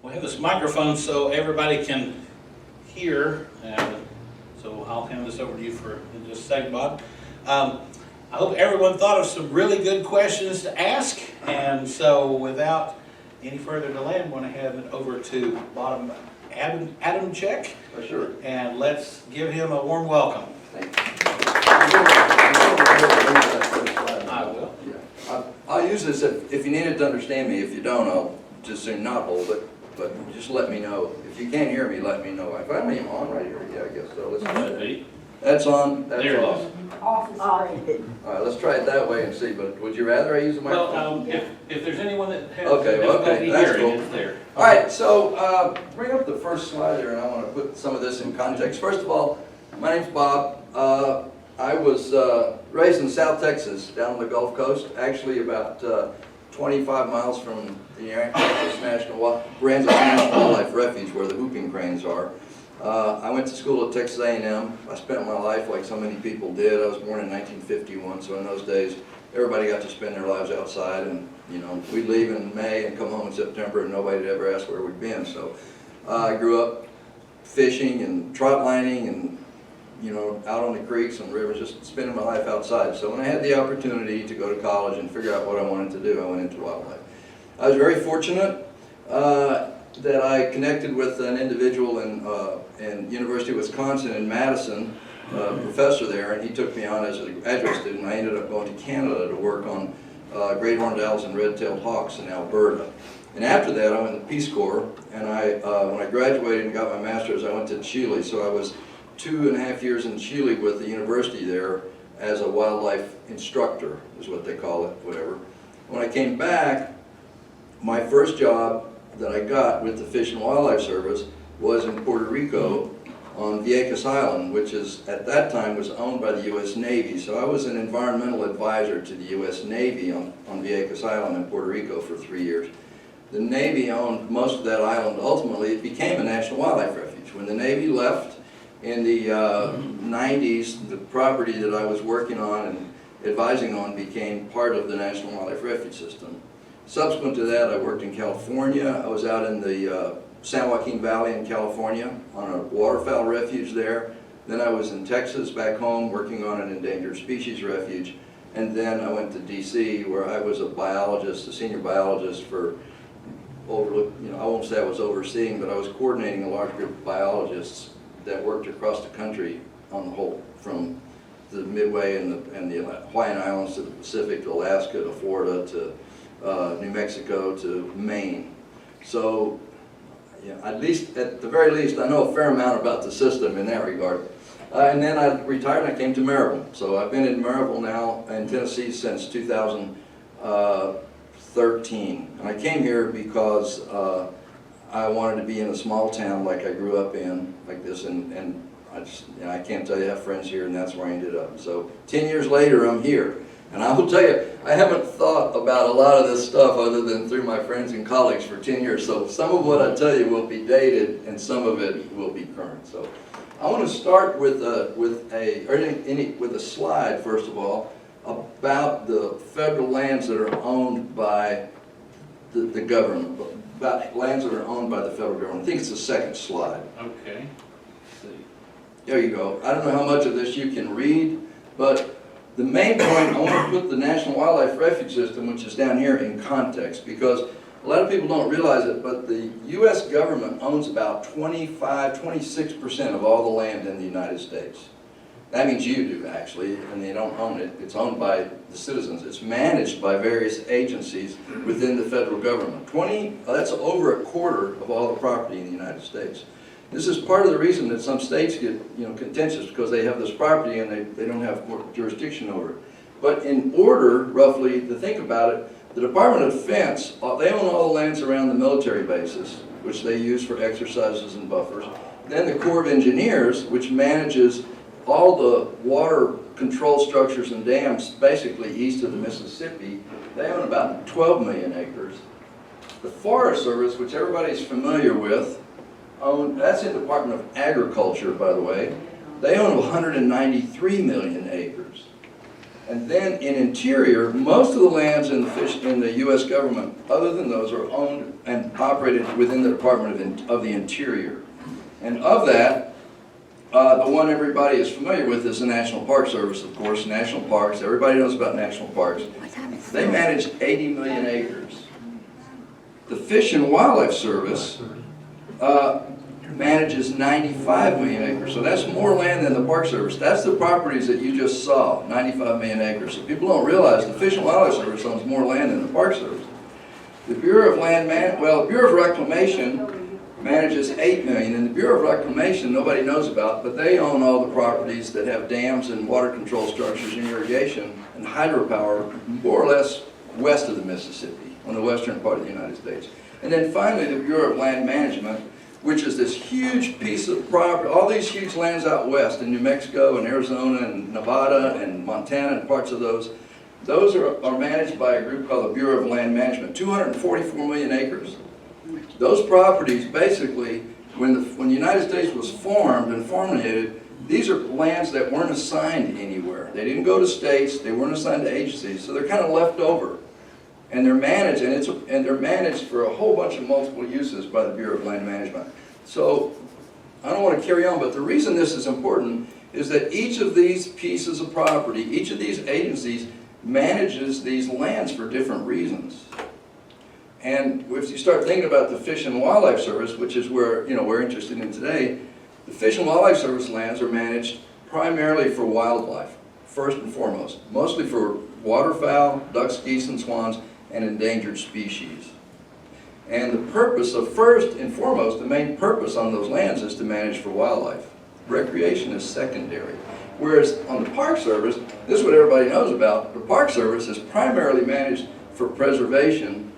We have this microphone so everybody can hear, and so I'll hand this over to you for in just a second, Bob. I hope everyone thought of some really good questions to ask, and so without any further delay, I'm going to hand it over to Adamcik. Oh, sure. And let's give him a warm welcome. Thank you. I will. Yeah. I'll use this if you need it to understand me. If you don't, I'll just soon not hold it. But just let me know. If you can't hear me, let me know. If I'm even on right here, yeah, I guess so. Let's try it. That's on. That's there it off. is. Off. All right, let's try it that way and see. But would you rather I use the microphone? Well, if there's anyone that has Okay, difficulty that's hearing, cool. it's there. All right, so bring up the first slide there, and I want to put some of this in context. First of all, my name's Bob. I was raised in South Texas, down on the Gulf Coast, actually about 25 miles from the National Wildlife Refuge, where the whooping cranes are. I went to school at Texas A&M. I spent my life like so many people did. I was born in 1951, so in those days, everybody got to spend their lives outside, and you know, we'd leave in May and come home in September, and nobody'd ever ask where we'd been. So I grew up fishing and trot lining and, you know, out on the creeks and rivers, just spending my life outside. So when I had the opportunity to go to college and figure out what I wanted to do, I went into wildlife. I was very fortunate that I connected with an individual in University of Wisconsin in Madison, a professor there, and he took me on as a graduate student. I ended up going to Canada to work on great horned owls and red-tailed hawks in Alberta. And after that, I went to the Peace Corps, and when I graduated and got my master's, I went to Chile. So I was 2.5 years in Chile with the university there as a wildlife instructor, is what they call it, whatever. When I came back, my first job that I got with the Fish and Wildlife Service was in Puerto Rico on Vieques Island, which is, at that time, was owned by the U.S. Navy. So I was an environmental advisor to the U.S. Navy on Vieques Island in Puerto Rico for 3 years. The Navy owned most of that island. Ultimately, it became a National Wildlife Refuge. When the Navy left in the 90s, the property that I was working on and advising on became part of the National Wildlife Refuge System. Subsequent to that, I worked in California. I was out in the San Joaquin Valley in California on a waterfowl refuge there. Then I was in Texas back home working on an endangered species refuge. And then I went to DC where I was a biologist, a senior biologist for I won't say I was overseeing, but I was coordinating a large group of biologists that worked across the country on the whole, from the Midway and the Hawaiian Islands to the Pacific, to Alaska, to Florida, to New Mexico, to Maine. So, yeah, at the very least, I know a fair amount about the system in that regard. And then I retired and I came to Maryville. So I've been in Maryville now in Tennessee since 2013. And I came here because I wanted to be in a small town like I grew up in, like this, and I can't tell you, I have friends here, and that's where I ended up. So 10 years later, I'm here. And I will tell you, I haven't thought about a lot of this stuff other than through my friends and colleagues for 10 years. So some of what I tell you will be dated, and some of it will be current. So I want to start with a slide, first of all, about the federal lands that are owned by the government, about lands that are owned by the federal government. I think it's the second slide. Okay. Let's see. There you go. I don't know how much of this you can read, but the main point, I want to put the National Wildlife Refuge System, which is down here, in context, because a lot of people don't realize it, but the U.S. government owns about 26% of all the land in the United States. That means you do, actually, and they don't own it. It's owned by the citizens. It's managed by various agencies within the federal government. That's over a quarter of all the property in the United States. This is part of the reason that some states get, contentious, because they have this property and they don't have jurisdiction over it. But in order, roughly, to think about it, the Department of Defense, they own all the lands around the military bases, which they use for exercises and buffers. Then the Corps of Engineers, which manages all the water control structures and dams basically east of the Mississippi, they own about 12 million acres. The Forest Service, which everybody's familiar with, that's in the Department of Agriculture, by the way. They own 193 million acres. And then in interior, most of the lands in the U.S. government, other than those, are owned and operated within the Department of the Interior. And of that, the one everybody is familiar with is the National Park Service, of course. National Parks, everybody knows about national parks. They manage 80 million acres. The Fish and Wildlife Service manages 95 million acres. So that's more land than the Park Service. That's the properties that you just saw, 95 million acres. So people don't realize the Fish and Wildlife Service owns more land than the Park Service. The Bureau of the Bureau of Reclamation manages 8 million, and the Bureau of Reclamation nobody knows about, but they own all the properties that have dams and water control structures and irrigation and hydropower more or less west of the Mississippi, on the western part of the United States. And then finally, the Bureau of Land Management, which is this huge piece of property, all these huge lands out west in New Mexico and Arizona and Nevada and Montana and parts of those are managed by a group called the Bureau of Land Management, 244 million acres. Those properties, basically, when the United States was formed and formulated, these are lands that weren't assigned anywhere. They didn't go to states, they weren't assigned to agencies, so they're kind of left over. And they're managed, and they're managed for a whole bunch of multiple uses by the Bureau of Land Management. So, I don't want to carry on, but the reason this is important is that each of these pieces of property, each of these agencies manages these lands for different reasons. And if you start thinking about the Fish and Wildlife Service, which is where we're interested in today, the Fish and Wildlife Service lands are managed primarily for wildlife, first and foremost, mostly for waterfowl, ducks, geese, and swans, and endangered species. And the purpose of, first and foremost, the main purpose on those lands is to manage for wildlife. Recreation is secondary. Whereas on the Park Service, this is what everybody knows about, the Park Service is primarily managed for preservation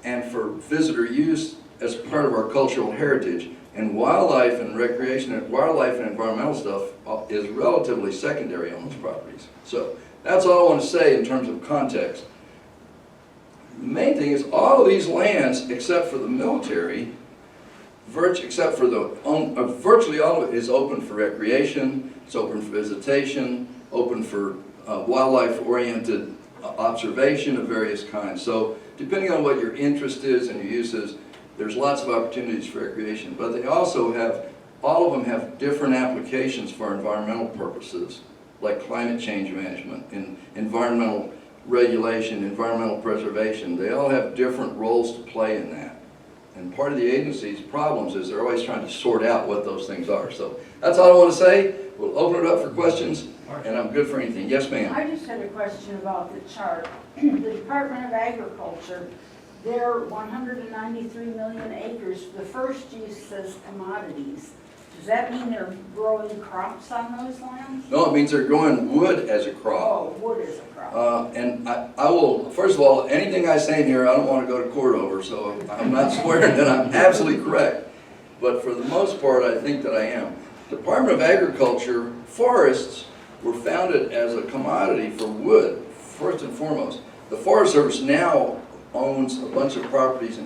and for visitor use as part of our cultural heritage. And wildlife and recreation and wildlife and environmental stuff is relatively secondary on those properties. So that's all I want to say in terms of context. The main thing is all of these lands, except for the military, virtually all of it is open for recreation, it's open for visitation, open for wildlife-oriented observation of various kinds. So depending on what your interest is and your uses, there's lots of opportunities for recreation. But they also have, all of them have different applications for environmental purposes, like climate change management and environmental regulation, environmental preservation. They all have different roles to play in that. And part of the agency's problems is they're always trying to sort out what those things are. So that's all I want to say. We'll open it up for questions, and I'm good for anything. Yes, ma'am? I just had a question about the chart. The Department of Agriculture, their 193 million acres, the first use says commodities. Does that mean they're growing crops on those lands? No, it means they're growing wood as a crop. Oh, wood is a crop. And I will, first of all, anything I say in here, I don't want to go to court over, so I'm not swearing that I'm absolutely correct. But for the most part, I think that I am. Department of Agriculture, forests were founded as a commodity for wood, first and foremost. The Forest Service now owns a bunch of properties,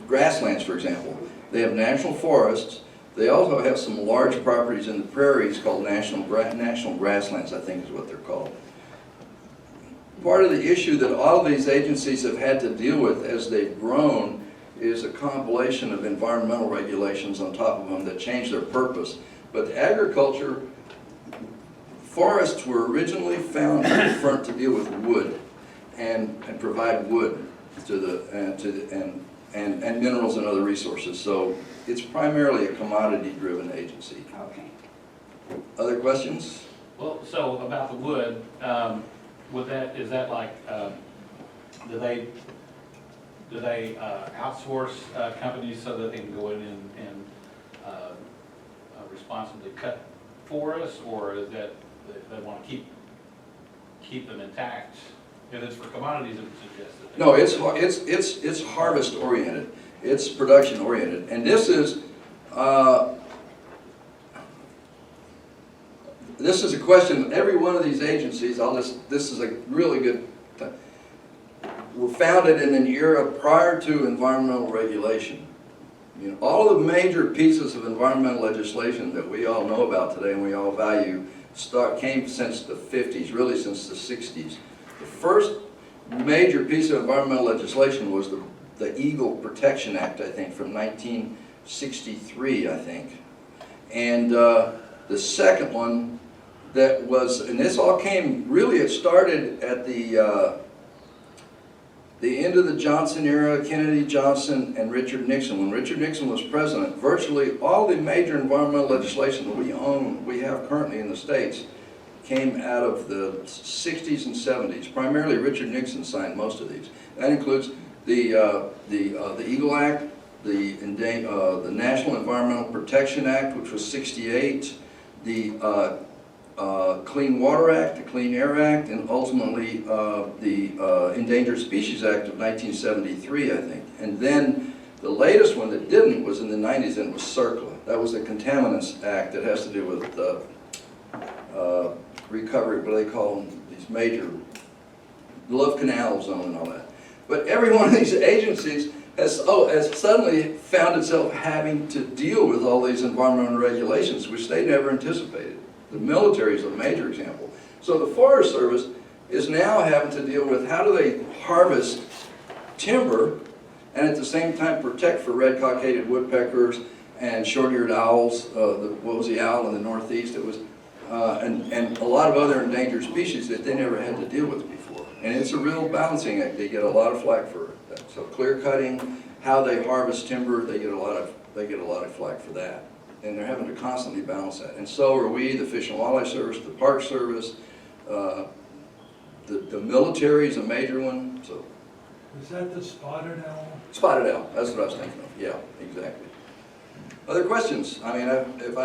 grasslands, for example. They have national forests. They also have some large properties in the prairies called national grasslands, I think is what they're called. Part of the issue that all of these agencies have had to deal with as they've grown is a compilation of environmental regulations on top of them that change their purpose. But the agriculture, forests were originally found to deal with wood and provide wood and minerals and other resources. So it's primarily a commodity-driven agency. Okay. Other questions? Well, so about the wood, is that like, do they outsource companies so that they can go in and responsibly cut forests, or is that they want to keep them intact? If it's for commodities, it would suggest that. No, it's harvest oriented. It's production oriented, and this is a question. Every one of these agencies, this is a really good thing, were founded in an era prior to environmental regulation. You know, all of the major pieces of environmental legislation that we all know about today and we all value came since the 50s, really since the 60s. The first major piece of environmental legislation was the Eagle Protection Act, I think, from 1963, I think. And the second one that was, and this all came, really it started at the end of the Johnson era, Kennedy, Johnson, and Richard Nixon. When Richard Nixon was president, virtually all the major environmental legislation that we have currently in the States, came out of the 60s and 70s. Primarily, Richard Nixon signed most of these. That includes the Eagle Act, the National Environmental Protection Act, which was 68, the Clean Water Act, the Clean Air Act, and ultimately the Endangered Species Act of 1973, I think. And then the latest one that didn't was in the 90s, and it was CERCLA. That was the Contaminants Act that has to do with recovery, what do they call them, these major Love Canal Zone and all that. But every one of these agencies has suddenly found itself having to deal with all these environmental regulations, which they never anticipated. The military is a major example. So the Forest Service is now having to deal with how do they harvest timber and at the same time protect for red-cockaded woodpeckers and short-eared owls. What was the owl in the Northeast? It was, and a lot of other endangered species that they never had to deal with before. And it's a real balancing act. They get a lot of flack for that. So clear cutting, how they harvest timber, they get a lot of flack for that. And they're having to constantly balance that. And so are we, the Fish and Wildlife Service, the Park Service, the military is a major one. So. Is that the spotted owl? Spotted owl, that's what I was thinking of. Yeah, exactly. Other questions? I mean, if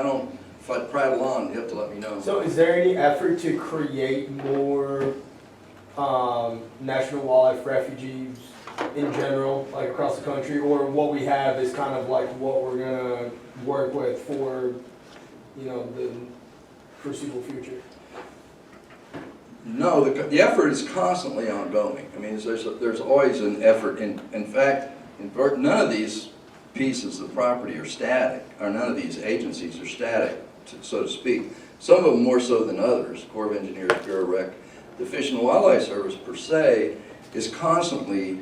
I prattle on, you have to let me know. So is there any effort to create more National Wildlife Refuges in general, like across the country, or what we have is kind of like what we're gonna work with for, you know, the foreseeable future? No, the effort is constantly ongoing. I mean, there's always an effort. In fact, none of these pieces of property are static, or none of these agencies are static, so to speak. Some of them more so than others. Corps of Engineers, Bureau Rec. The Fish and Wildlife Service, per se, is constantly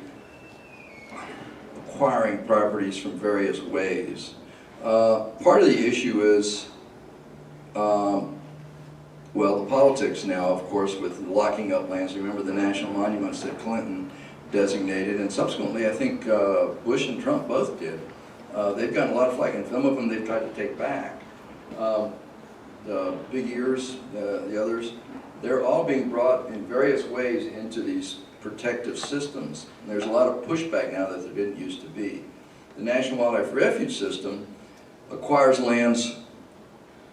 acquiring properties from various ways. Part of the issue is, well, the politics now, of course, with locking up lands. Remember the national monuments that Clinton designated, and subsequently, I think Bush and Trump both did. They've gotten a lot of flack, and some of them they've tried to take back. The Big Ears, the others, they're all being brought in various ways into these protective systems. And there's a lot of pushback now that there didn't used to be. The National Wildlife Refuge System acquires lands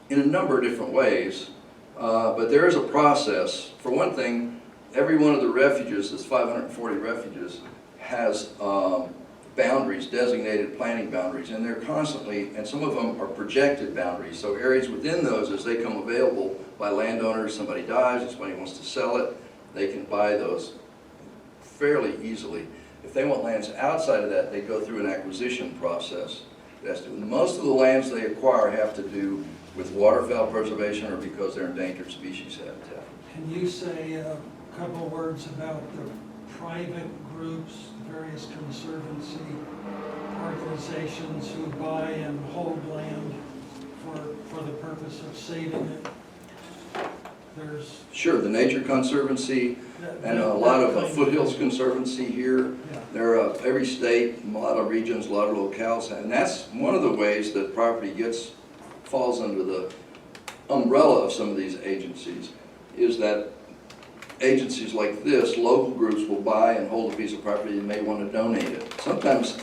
in a number of different ways, but there is a process. For one thing, every one of the refuges, there's 540 refuges, has boundaries, designated planning boundaries, and they're constantly, and some of them are projected boundaries, so areas within those, as they come available by landowners, somebody dies, or somebody wants to sell it, they can buy those fairly easily. If they want lands outside of that, they go through an acquisition process. Most of the lands they acquire have to do with waterfowl preservation or because they're endangered species habitat. Can you say a couple of words about the private groups, various conservancy organizations who buy and hold land for the purpose of saving it? There's Sure, the Nature Conservancy and a lot of Foothills Conservancy here. Yeah. There are every state, a lot of regions, a lot of locales, and that's one of the ways that property falls under the umbrella of some of these agencies, is that agencies like this, local groups will buy and hold a piece of property and may want to donate it. Sometimes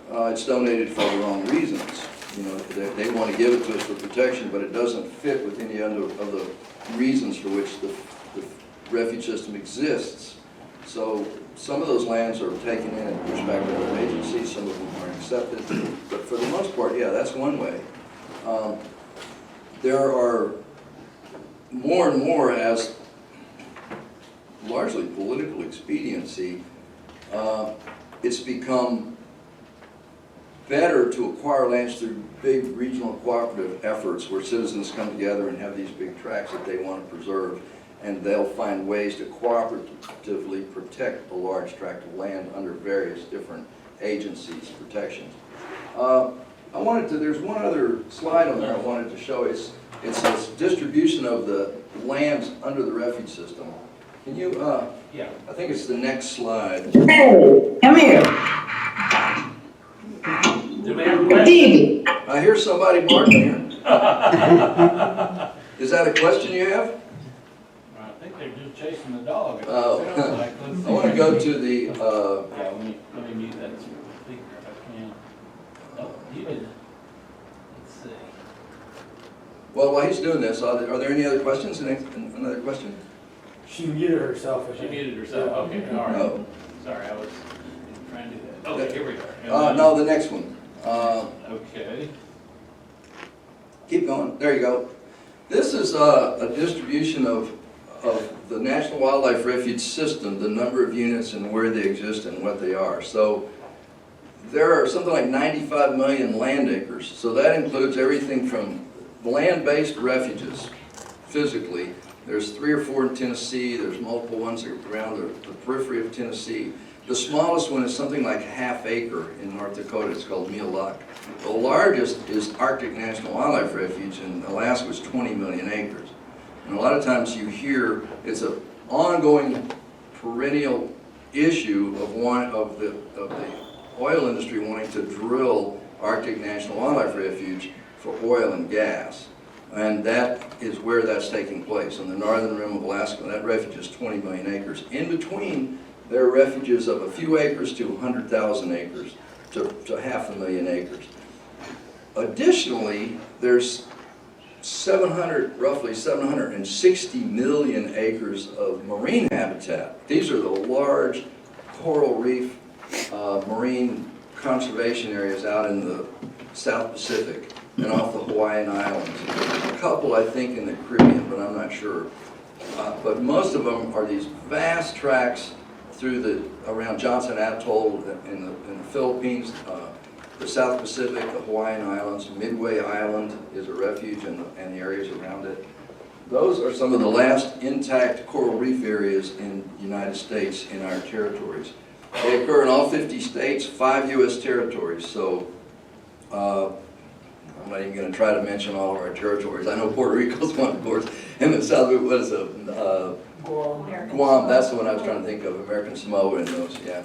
it's donated for the wrong reasons. You know, they want to give it to us for protection, but it doesn't fit with any of the reasons for which the refuge system exists. So some of those lands are taken in and pushed back to other agencies, some of them are accepted, but for the most part, yeah, that's one way. There are more and more, as largely political expediency, it's become better to acquire lands through big regional cooperative efforts where citizens come together and have these big tracts that they want to preserve, and they'll find ways to cooperatively protect a large tract of land under various different agencies' protections. There's one other slide on there I wanted to show. It's this distribution of the lands under the refuge system. Can you, Yeah. I think it's the next slide. Hey, come here. Do we have a question? Stevie. I hear somebody barking here. Is that a question you have? I think they're just chasing the dog. It Oh. sounds like. Let's see. I want to go to the, Yeah, let me mute that speaker if I can. Oh, you did. Let's see. well, while he's doing this, are there any other questions? Another question? She muted herself, I She think. muted herself. Okay, all right. No. Sorry, I was trying to do that. Okay, here we are. No, the next one. Okay. Keep going. There you go. This is a distribution of the National Wildlife Refuge System, the number of units and where they exist and what they are. So there are something like 95 million land acres. So that includes everything from land-based refuges, physically. There's 3 or 4 in Tennessee. There's multiple ones around the periphery of Tennessee. The smallest one is something like ½ acre in North Dakota. It's called Mule Lac. The largest is Arctic National Wildlife Refuge in Alaska, is 20 million acres. And a lot of times you hear it's an ongoing perennial issue of the oil industry wanting to drill Arctic National Wildlife Refuge for oil and gas. And that is where that's taking place, on the northern rim of Alaska. That refuge is 20 million acres. In between, there are refuges of a few acres to 100,000 acres to 500,000 acres. Additionally, there's roughly 760 million acres of marine habitat. These are the large coral reef marine conservation areas out in the South Pacific and off the Hawaiian Islands. A couple, I think, in the Caribbean, but I'm not sure. But most of them are these vast tracts around Johnson Atoll in the Philippines, the South Pacific, the Hawaiian Islands. Midway Island is a refuge and the areas around it. Those are some of the last intact coral reef areas in the United States in our territories. They occur in all 50 states, 5 U.S. territories. So I'm not even going to try to mention all of our territories. I know Puerto Rico's one, of course, and the South, what is it? Guam, that's the one I was trying to think of, American Samoa and those, yeah.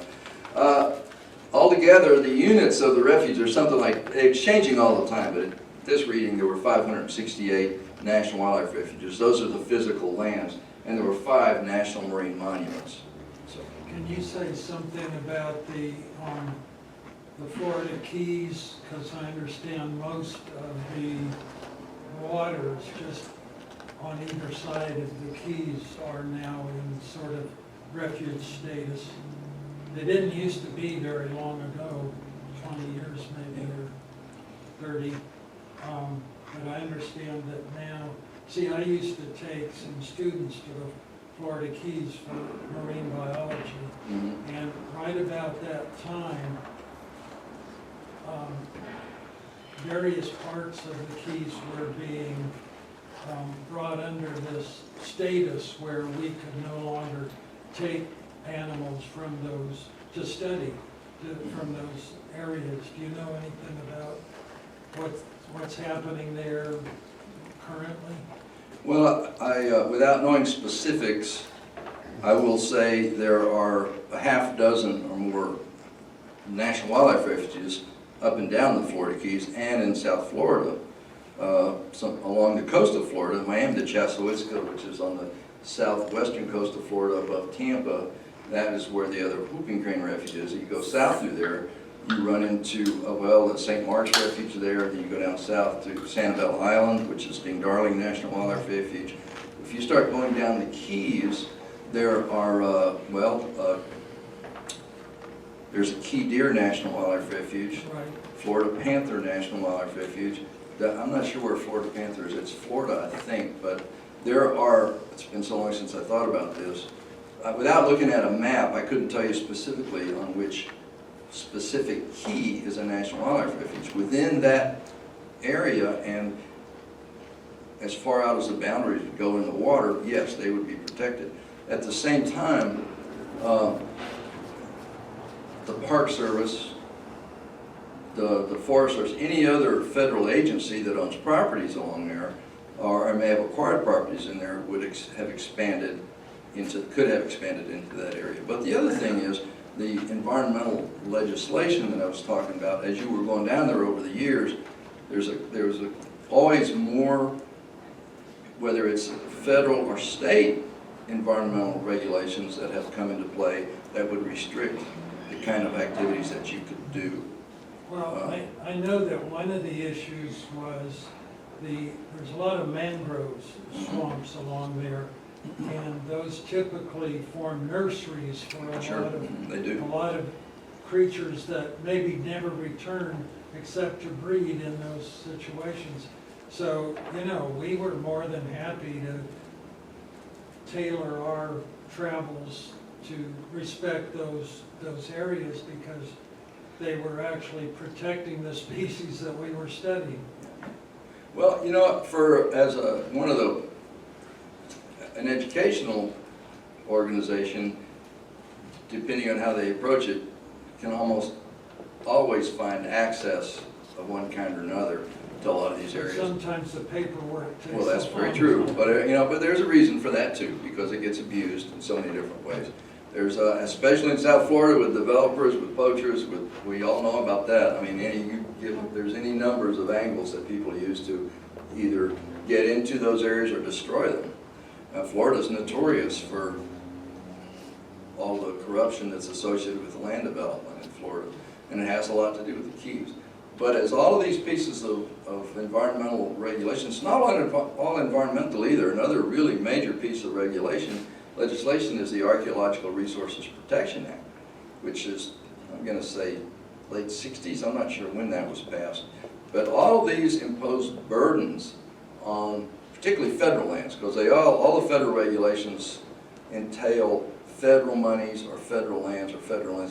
Altogether, the units of the refuge are something like, it's changing all the time, but at this reading there were 568 National Wildlife Refuges. Those are the physical lands, and there were 5 National Marine Monuments. So, Can you say something about the Florida Keys? Because I understand most of the waters just on either side of the Keys are now in sort of refuge status. They didn't used to be very long ago, 20 years maybe, or 30. But I understand that now, see, I used to take some students to the Florida Keys for marine biology. And right about that time, various parts of the Keys were being brought under this status where we could no longer take animals from those to study from those areas. Do you know anything about what's happening there currently? well, without knowing specifics, I will say there are a half dozen or more National Wildlife Refuges up and down the Florida Keys and in South Florida. Along the coast of Florida, Miami to Chassahowitzka, which is on the southwestern coast of Florida above Tampa, that is where the other whooping crane refuge is. If you go south through there, you run into, the St. Mark's Refuge there, then you go down south to Sanibel Island, which is Ding Darling National Wildlife Refuge. If you start going down the Keys, there are, there's a Key Deer National Wildlife Refuge, Right. Florida Panther National Wildlife Refuge. I'm not sure where Florida Panther is. It's Florida, I think, but there are, it's been so long since I thought about this. Without looking at a map, I couldn't tell you specifically on which specific key is a National Wildlife Refuge. Within that area and as far out as the boundaries would go in the water, yes, they would be protected. At the same time, the Park Service, the Forest Service, any other federal agency that owns properties along there, or may have acquired properties in there, would have expanded into, could have expanded into that area. But the other thing is, the environmental legislation that I was talking about, as you were going down there over the years, there's always more, whether it's federal or state environmental regulations that have come into play that would restrict the kind of activities that you could do. Well, I know that one of the issues was there's a lot of mangroves swamps along there, and those typically form nurseries for They do. a lot of creatures that maybe never return except to breed in those situations. So, you know, we were more than happy to tailor our travels to respect those areas because they were actually protecting the species that we were studying. Well, you know, an educational organization, depending on how they approach it, can almost always find access of one kind or another to a lot of these areas. Sometimes the paperwork takes. Well, that's so very long. true, but there's a reason for that too, because it gets abused in so many different ways. There's, especially in South Florida with developers, with poachers, we all know about that. I mean, there's any numbers of angles that people use to either get into those areas or destroy them. Florida's notorious for all the corruption that's associated with land development in Florida, and it has a lot to do with the Keys. But as all of these pieces of environmental regulations, not all environmental either, another really major piece of legislation is the Archaeological Resources Protection Act, which is, I'm going to say, late 60s, I'm not sure when that was passed. But all of these impose burdens on particularly federal lands, because all the federal regulations entail federal monies or federal lands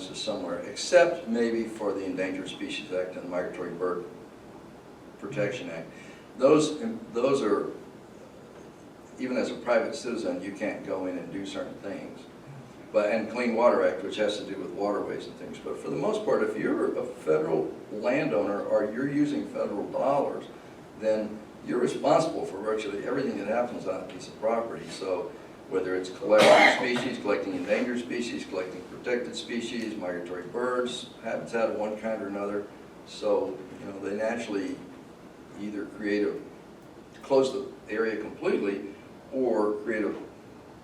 to somewhere, except maybe for the Endangered Species Act and the Migratory Bird Protection Act. Those are, even as a private citizen, you can't go in and do certain things. And Clean Water Act, which has to do with waterways and things. But for the most part, if you're a federal landowner or you're using federal dollars, then you're responsible for virtually everything that happens on a piece of property. So whether it's collecting species, collecting endangered species, collecting protected species, migratory birds, habitat of one kind or another. So, you know, they naturally either close the area completely or create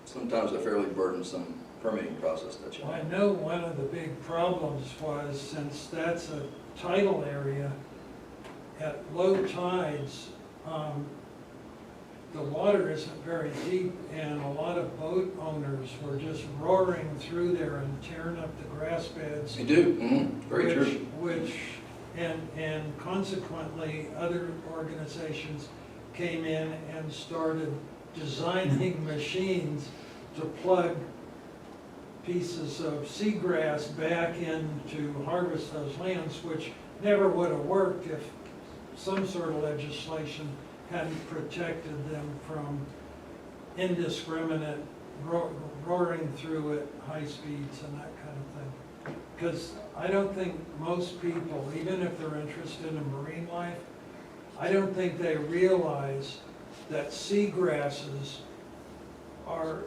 sometimes a fairly burdensome permitting process that you I have. know one of the big problems was, since that's a tidal area, at low tides, the water isn't very deep, and a lot of boat owners were just roaring through there and tearing up the grass beds. They do, very true. And consequently, other organizations came in and started designing machines to plug pieces of seagrass back in to harvest those lands, which never would have worked if some sort of legislation hadn't protected them from indiscriminate roaring through at high speeds and that kind of thing. Because I don't think most people, even if they're interested in marine life, I don't think they realize that seagrasses are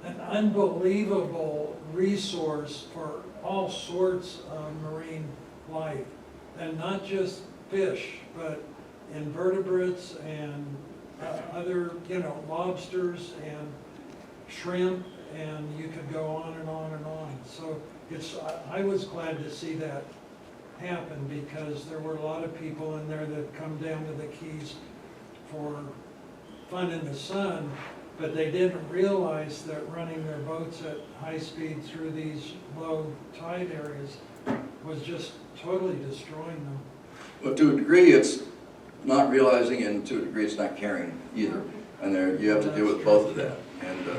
an unbelievable resource for all sorts of marine life, and not just fish, but invertebrates and other, you know, lobsters and shrimp, and you could go on and on and on. So I was glad to see that happen, because there were a lot of people in there that come down to the Keys for fun in the sun, but they didn't realize that running their boats at high speed through these low tide areas was just totally destroying them. Well, to a degree, it's not realizing, and to a degree, it's not caring either. And you have to deal with both of that. And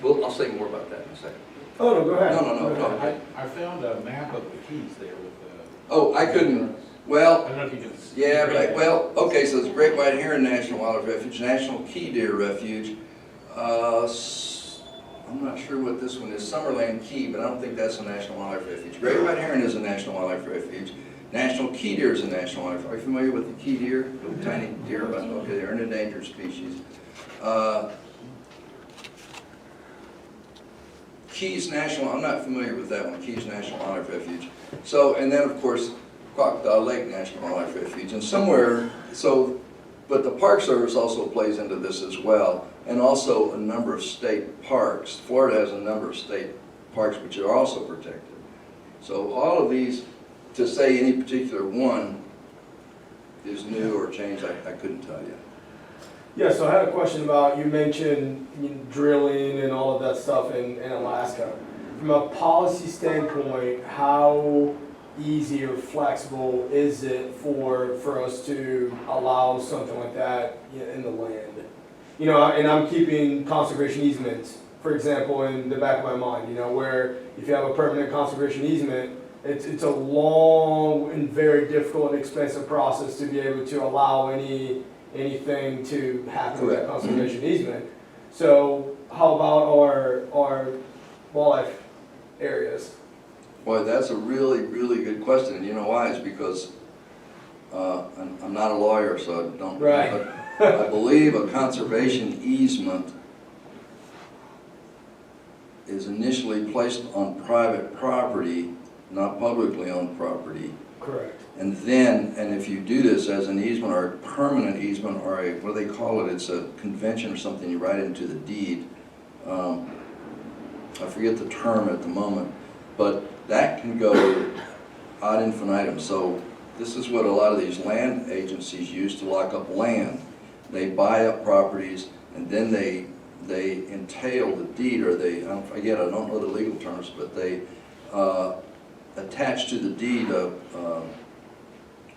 I'll say more about that in a second. Oh, no, go ahead. No. I found a map of the keys there with Oh, I couldn't, I well, don't know if you can. yeah, but okay, so it's Great White Heron National Wildlife Refuge, National Key Deer Refuge. I'm not sure what this one is, Summerland Key, but I don't think that's a National Wildlife Refuge. Great White Heron is a National Wildlife Refuge. National Key Deer is a National Wildlife. Are you familiar with the key deer? Little tiny deer, okay, they're an endangered species. Keys National, I'm not familiar with that one, Keys National Wildlife Refuge. So, and then of course, Crocodile Lake National Wildlife Refuge, and somewhere, so, but the Park Service also plays into this as well, and also a number of state parks. Florida has a number of state parks which are also protected. So all of these, to say any particular one is new or changed, I couldn't tell you. Yeah, so I had a question about, you mentioned drilling and all of that stuff in Alaska. From a policy standpoint, how easy or flexible is it for us to allow something like that in the land? You know, and I'm keeping conservation easements, for example, in the back of my mind, you know, where if you have a permanent conservation easement, it's a long and very difficult and expensive process to be able to allow anything to happen with that conservation easement. So how about our wildlife areas? Boy, that's a really, really good question, and you know why? It's because I'm not a lawyer, so I don't. Right. But I believe a conservation easement is initially placed on private property, not publicly owned property. Correct. And then, and if you do this as an easement or a permanent easement or a, what do they call it? It's a convention or something, you write it into the deed. I forget the term at the moment, but that can go ad infinitum. So this is what a lot of these land agencies use to lock up land. They buy up properties and then they entail the deed, or they, again, I don't know the legal terms, but they attach to the deed a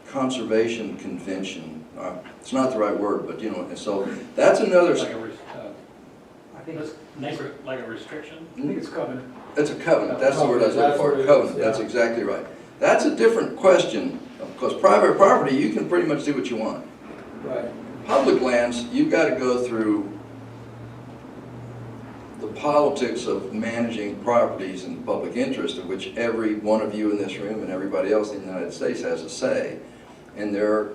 conservation convention. It's not the right word, but you know, and so that's another. I think it's like a restriction. I think it's covenant. It's a covenant, that's the word I was looking for, covenant, that's exactly right. That's a different question, because private property, you can pretty much do what you want. Right. Public lands, you've got to go through the politics of managing properties in the public interest, of which every one of you in this room and everybody else in the United States has a say. And there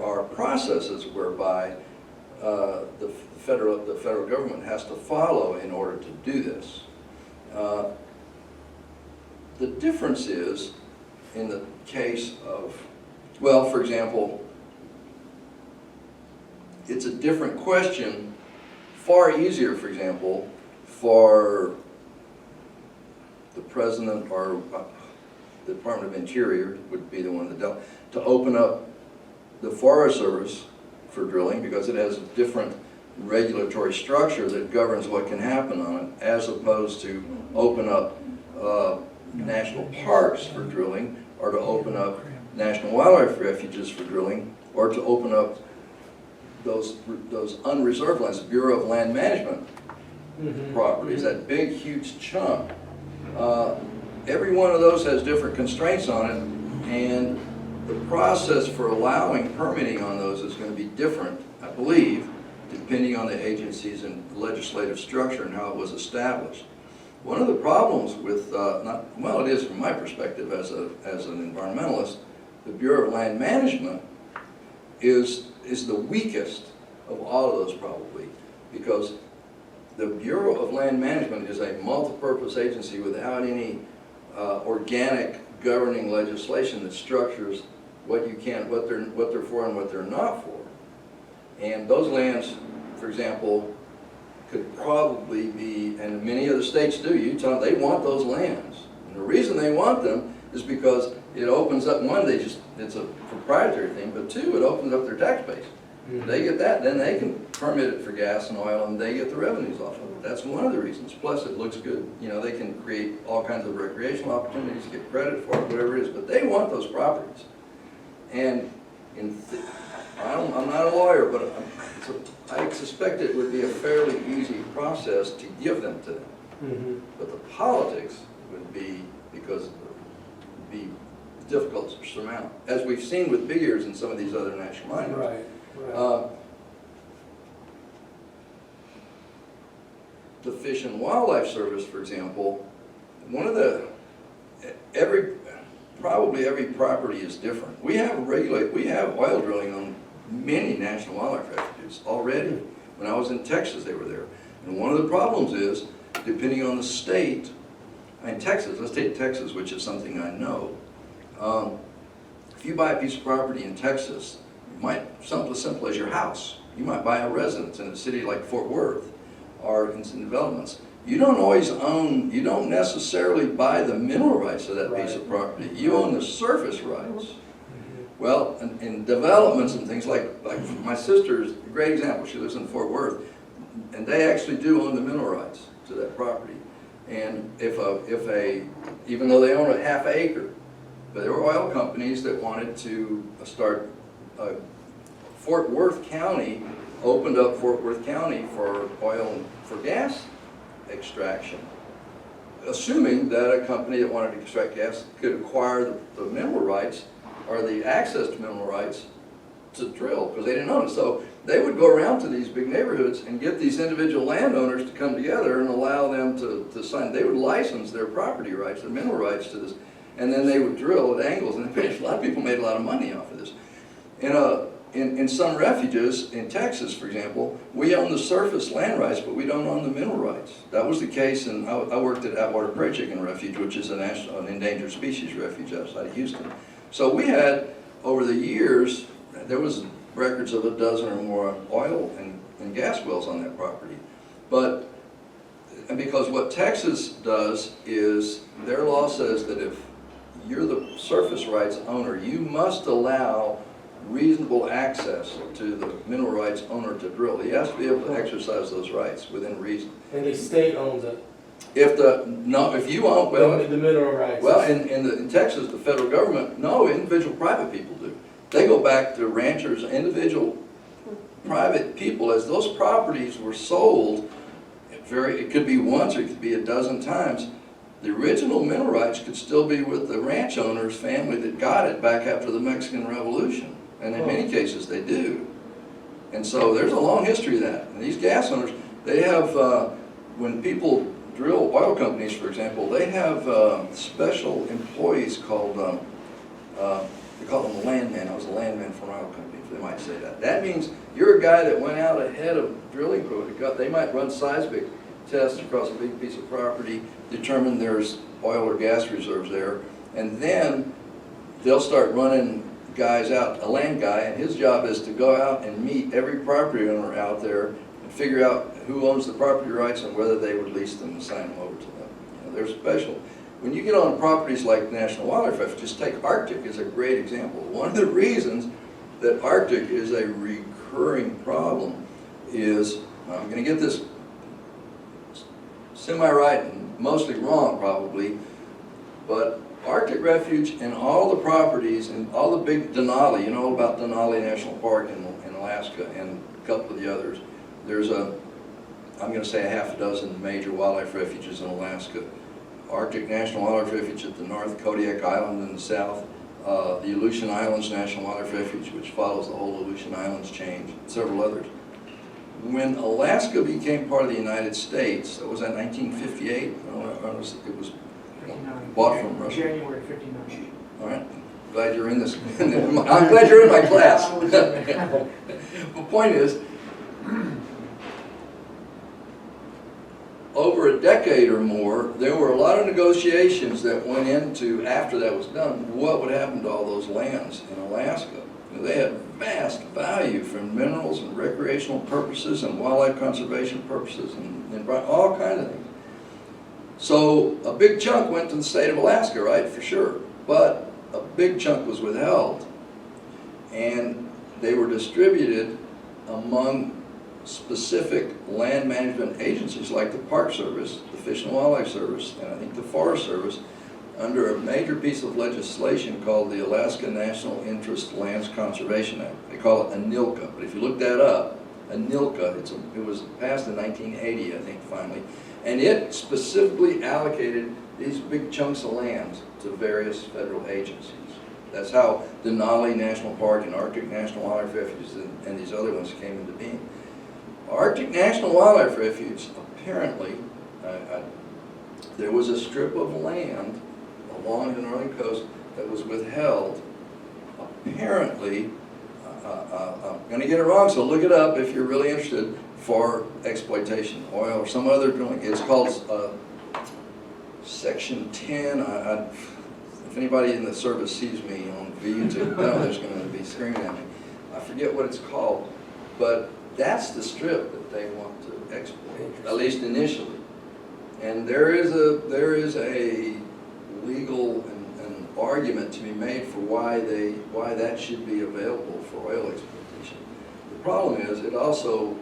are processes whereby the federal government has to follow in order to do this. The difference is, in the case of, well, for example, it's a different question, far easier, for example, for the President or the Department of Interior would be the one that dealt, to open up the Forest Service for drilling, because it has a different regulatory structure that governs what can happen on it, as opposed to open up national parks for drilling, or to open up national wildlife refuges for drilling, or to open up those unreserved lands, the Bureau of Land Management properties, that big, huge chunk. Every one of those has different constraints on it, and the process for allowing permitting on those is going to be different, I believe, depending on the agencies and legislative structure and how it was established. One of the problems with, well, it is from my perspective as an environmentalist, the Bureau of Land Management is the weakest of all of those probably, because the Bureau of Land Management is a multi-purpose agency without any organic governing legislation that structures what you can, what they're for and what they're not for. And those lands, for example, could probably be, and many other states do, Utah, they want those lands. And the reason they want them is because it opens up, one, it's a proprietary thing, but two, it opens up their tax base. They get that, then they can permit it for gas and oil, and they get the revenues off of it. That's one of the reasons. Plus, it looks good. You know, they can create all kinds of recreational opportunities, get credit for it, whatever it is. But they want those properties. And I'm not a lawyer, but I suspect it would be a fairly easy process to give them to them. Mhm. But the politics would be, because it would be difficult to surmount, as we've seen with big ears and some of these other national monuments. Right. The Fish and Wildlife Service, for example, probably every property is different. We have oil drilling on many National Wildlife Refuges already. When I was in Texas, they were there. And one of the problems is, depending on the state, in Texas, let's take Texas, which is something I know. If you buy a piece of property in Texas, something as simple as your house, you might buy a residence in a city like Fort Worth, or in some developments. You don't necessarily buy the mineral rights of that piece of property. You own the surface rights. Well, in developments and things like my sister's a great example. She lives in Fort Worth, and they actually do own the mineral rights to that property. And even though they own a half acre, but there were oil companies that wanted to start. Fort Worth County opened up Fort Worth County for oil and for gas extraction, assuming that a company that wanted to extract gas could acquire the mineral rights or the access to mineral rights to drill, because they didn't own it. So they would go around to these big neighborhoods and get these individual landowners to come together and allow them to sign. They would license their property rights, their mineral rights to this, and then they would drill at angles. And a lot of people made a lot of money off of this. In some refuges, in Texas, for example, we own the surface land rights, but we don't own the mineral rights. That was the case, and I worked at Atwater Prairie Chicken Refuge, which is an endangered species refuge outside of Houston. So we had, over the years, there was records of a dozen or more oil and gas wells on that property. And because what Texas does is, their law says that if you're the surface rights owner, you must allow reasonable access to the mineral rights owner to drill. He has to be able to exercise those rights within reason. And the state owns it. If you own, The mineral rights. well, in Texas, the federal government, no, individual private people do. They go back to ranchers, individual private people. As those properties were sold, it could be once or it could be a dozen times, the original mineral rights could still be with the ranch owner's family that got it back after the Mexican Revolution. And in many cases, they do. And so there's a long history of that. And these gas owners, they have, when people drill, oil companies, for example, they have special employees called, they call them a landman. I was a landman for an oil company, if they might say that. That means you're a guy that went out ahead of drilling crew. They might run seismic tests across a big piece of property, determine there's oil or gas reserves there, and then they'll start running guys out, a land guy, and his job is to go out and meet every property owner out there and figure out who owns the property rights and whether they would lease them and sign them over to them. They're special. When you get on properties like National Wildlife Refuge, just take Arctic as a great example. One of the reasons that Arctic is a recurring problem is, I'm going to get this semi-right and mostly wrong probably, but Arctic Refuge and all the properties and all the big Denali, you know all about Denali National Park in Alaska and a couple of the others. There's I'm going to say a half a dozen major wildlife refuges in Alaska. Arctic National Wildlife Refuge at the north, Kodiak Island in the south, the Aleutian Islands National Wildlife Refuge, which follows the whole Aleutian Islands chain, several others. When Alaska became part of the United States, that was in 1958, it was bought from Russia. January 59. All right, glad you're in this. I'm glad you're in my class. The point is, over a decade or more, there were a lot of negotiations that went into, after that was done, what would happen to all those lands in Alaska. They had vast value from minerals and recreational purposes and wildlife conservation purposes and all kinds of things. So a big chunk went to the state of Alaska, right, for sure, but a big chunk was withheld. And they were distributed among specific land management agencies like the Park Service, the Fish and Wildlife Service, and I think the Forest Service, under a major piece of legislation called the Alaska National Interest Lands Conservation Act. They call it ANILCA, but if you look that up, ANILCA, it was passed in 1980, I think, finally, And it specifically allocated these big chunks of land to various federal agencies. That's how Denali National Park and Arctic National Wildlife Refuge and these other ones came into being. Arctic National Wildlife Refuge, apparently, there was a strip of land along the northern coast that was withheld, apparently, I'm going to get it wrong, so look it up if you're really interested, for exploitation, oil or some other drilling. It's called Section 10. If anybody in the service sees me on YouTube, they're going to be screaming at me. I forget what it's called, but that's the strip that they want to exploit, at least initially. And there is a legal and argument to be made for why that should be available for oil exploitation. The problem is it also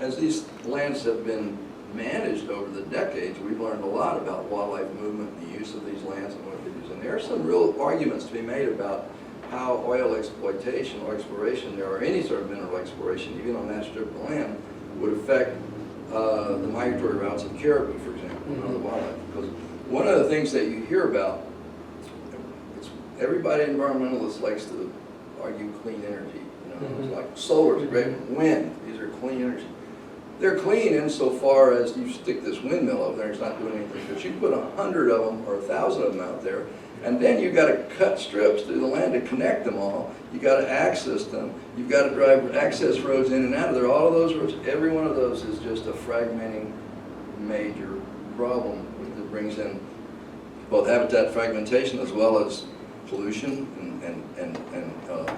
as these lands have been managed over the decades, we've learned a lot about wildlife movement and the use of these lands and what they use. And there are some real arguments to be made about how oil exploitation or exploration there, or any sort of mineral exploration, even on that strip of land, would affect the migratory routes of caribou, for example, and other wildlife. Because one of the things that you hear about, everybody environmentalist likes to argue clean energy. It's like solar is great, wind, these are clean energy. They're clean insofar as you stick this windmill over there, it's not doing anything, but you put 100 of them or 1,000 of them out there, and then you've got to cut strips through the land to connect them all. You've got to access them. You've got to drive access roads in and out of there. All of those roads, every one of those is just a fragmenting major problem that brings in both habitat fragmentation as well as pollution and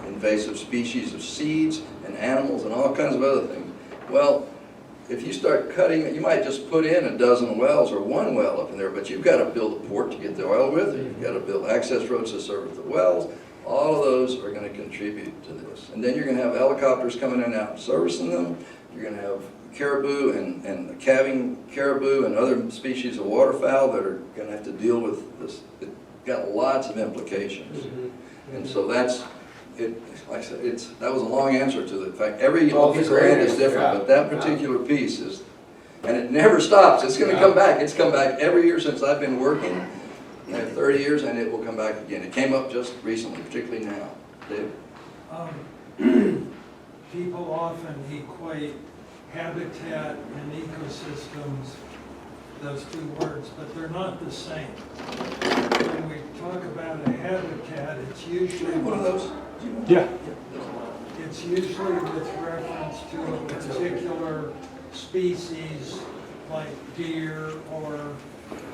invasive species of seeds and animals and all kinds of other things. Well, if you start cutting it, you might just put in a dozen wells or one well up in there, but you've got to build a port to get the oil with it. You've got to build access roads to service the wells. All of those are going to contribute to this. And then you're going to have helicopters coming in and out and servicing them. You're going to have caribou and calving caribou and other species of waterfowl that are going to have to deal with this. It's got lots of implications. And so that's it. Like I said, that was a long answer to the fact every piece of land is different, but that particular piece is, and it never stops. It's going to come back. It's come back every year since I've been working. I have 30 years, and it will come back again. It came up just recently, particularly now. Dave? People often equate habitat and ecosystems, those two words, but they're not the same. When we talk about a habitat, it's usually One of those? Yeah. it's usually with reference to a particular species like deer or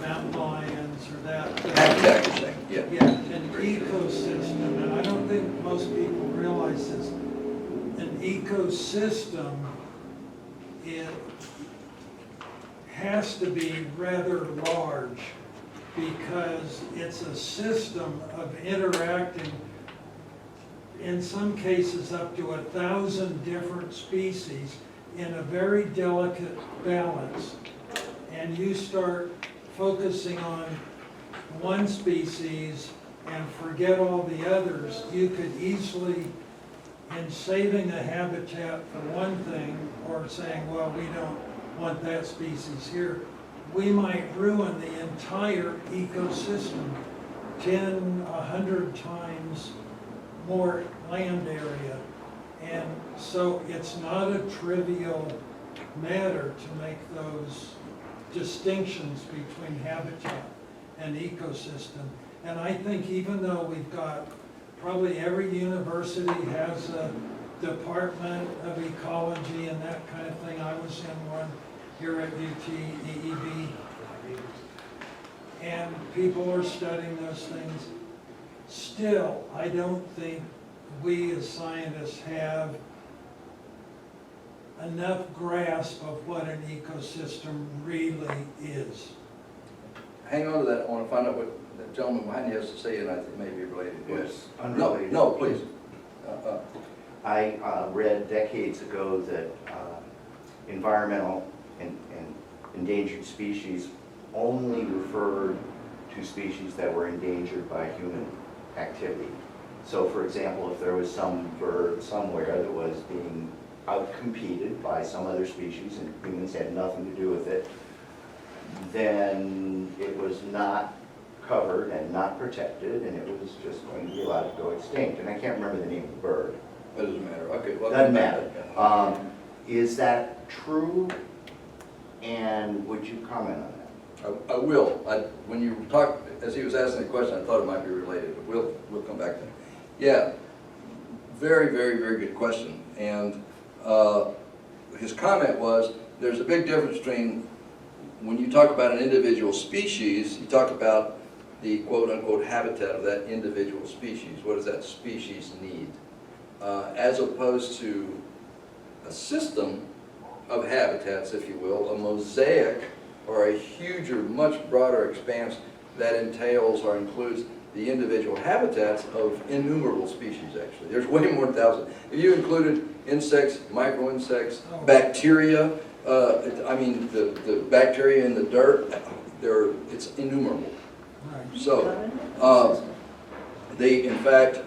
mountain lions or that. Habitat, you're saying, yeah. Yeah, an ecosystem, and I don't think most people realize this. An ecosystem, it has to be rather large because it's a system of interacting, in some cases up to 1,000 different species in a very delicate balance. And you start focusing on one species and forget all the others, you could easily, in saving a habitat for one thing, or saying, well, we don't want that species here, we might ruin the entire ecosystem, 10, 100 times more land area. And so it's not a trivial matter to make those distinctions between habitat and ecosystem. And I think even though we've got, probably every university has a department of ecology and that kind of thing. I was in one here at UT EEB. And people are studying those things. Still, I don't think we as scientists have enough grasp of what an ecosystem really is. Hang on to that. I want to find out what the gentleman behind you has to say, and I think it may be related. It's No, unrelated. no, please. I read decades ago that environmental and endangered species only referred to species that were endangered by human activity. So for example, if there was some bird somewhere that was being outcompeted by some other species and humans had nothing to do with it, then it was not covered and not protected, and it was just going to be allowed to go extinct. And I can't remember the name of the bird. It doesn't matter, okay. Well, Doesn't matter. Is that true? And would you comment on that? I will. When you talk, as he was asking the question, I thought it might be related, but we'll come back to it. Yeah, very, very, very good question. And his comment was, there's a big difference between when you talk about an individual species, you talk about the quote-unquote habitat of that individual species. What does that species need? As opposed to a system of habitats, if you will, a mosaic or a huger, much broader expanse that entails or includes the individual habitats of innumerable species, actually. There's way more than 1,000. If you included insects, micro-insects, bacteria, I mean, the bacteria in the dirt, it's innumerable. Right. So, in fact,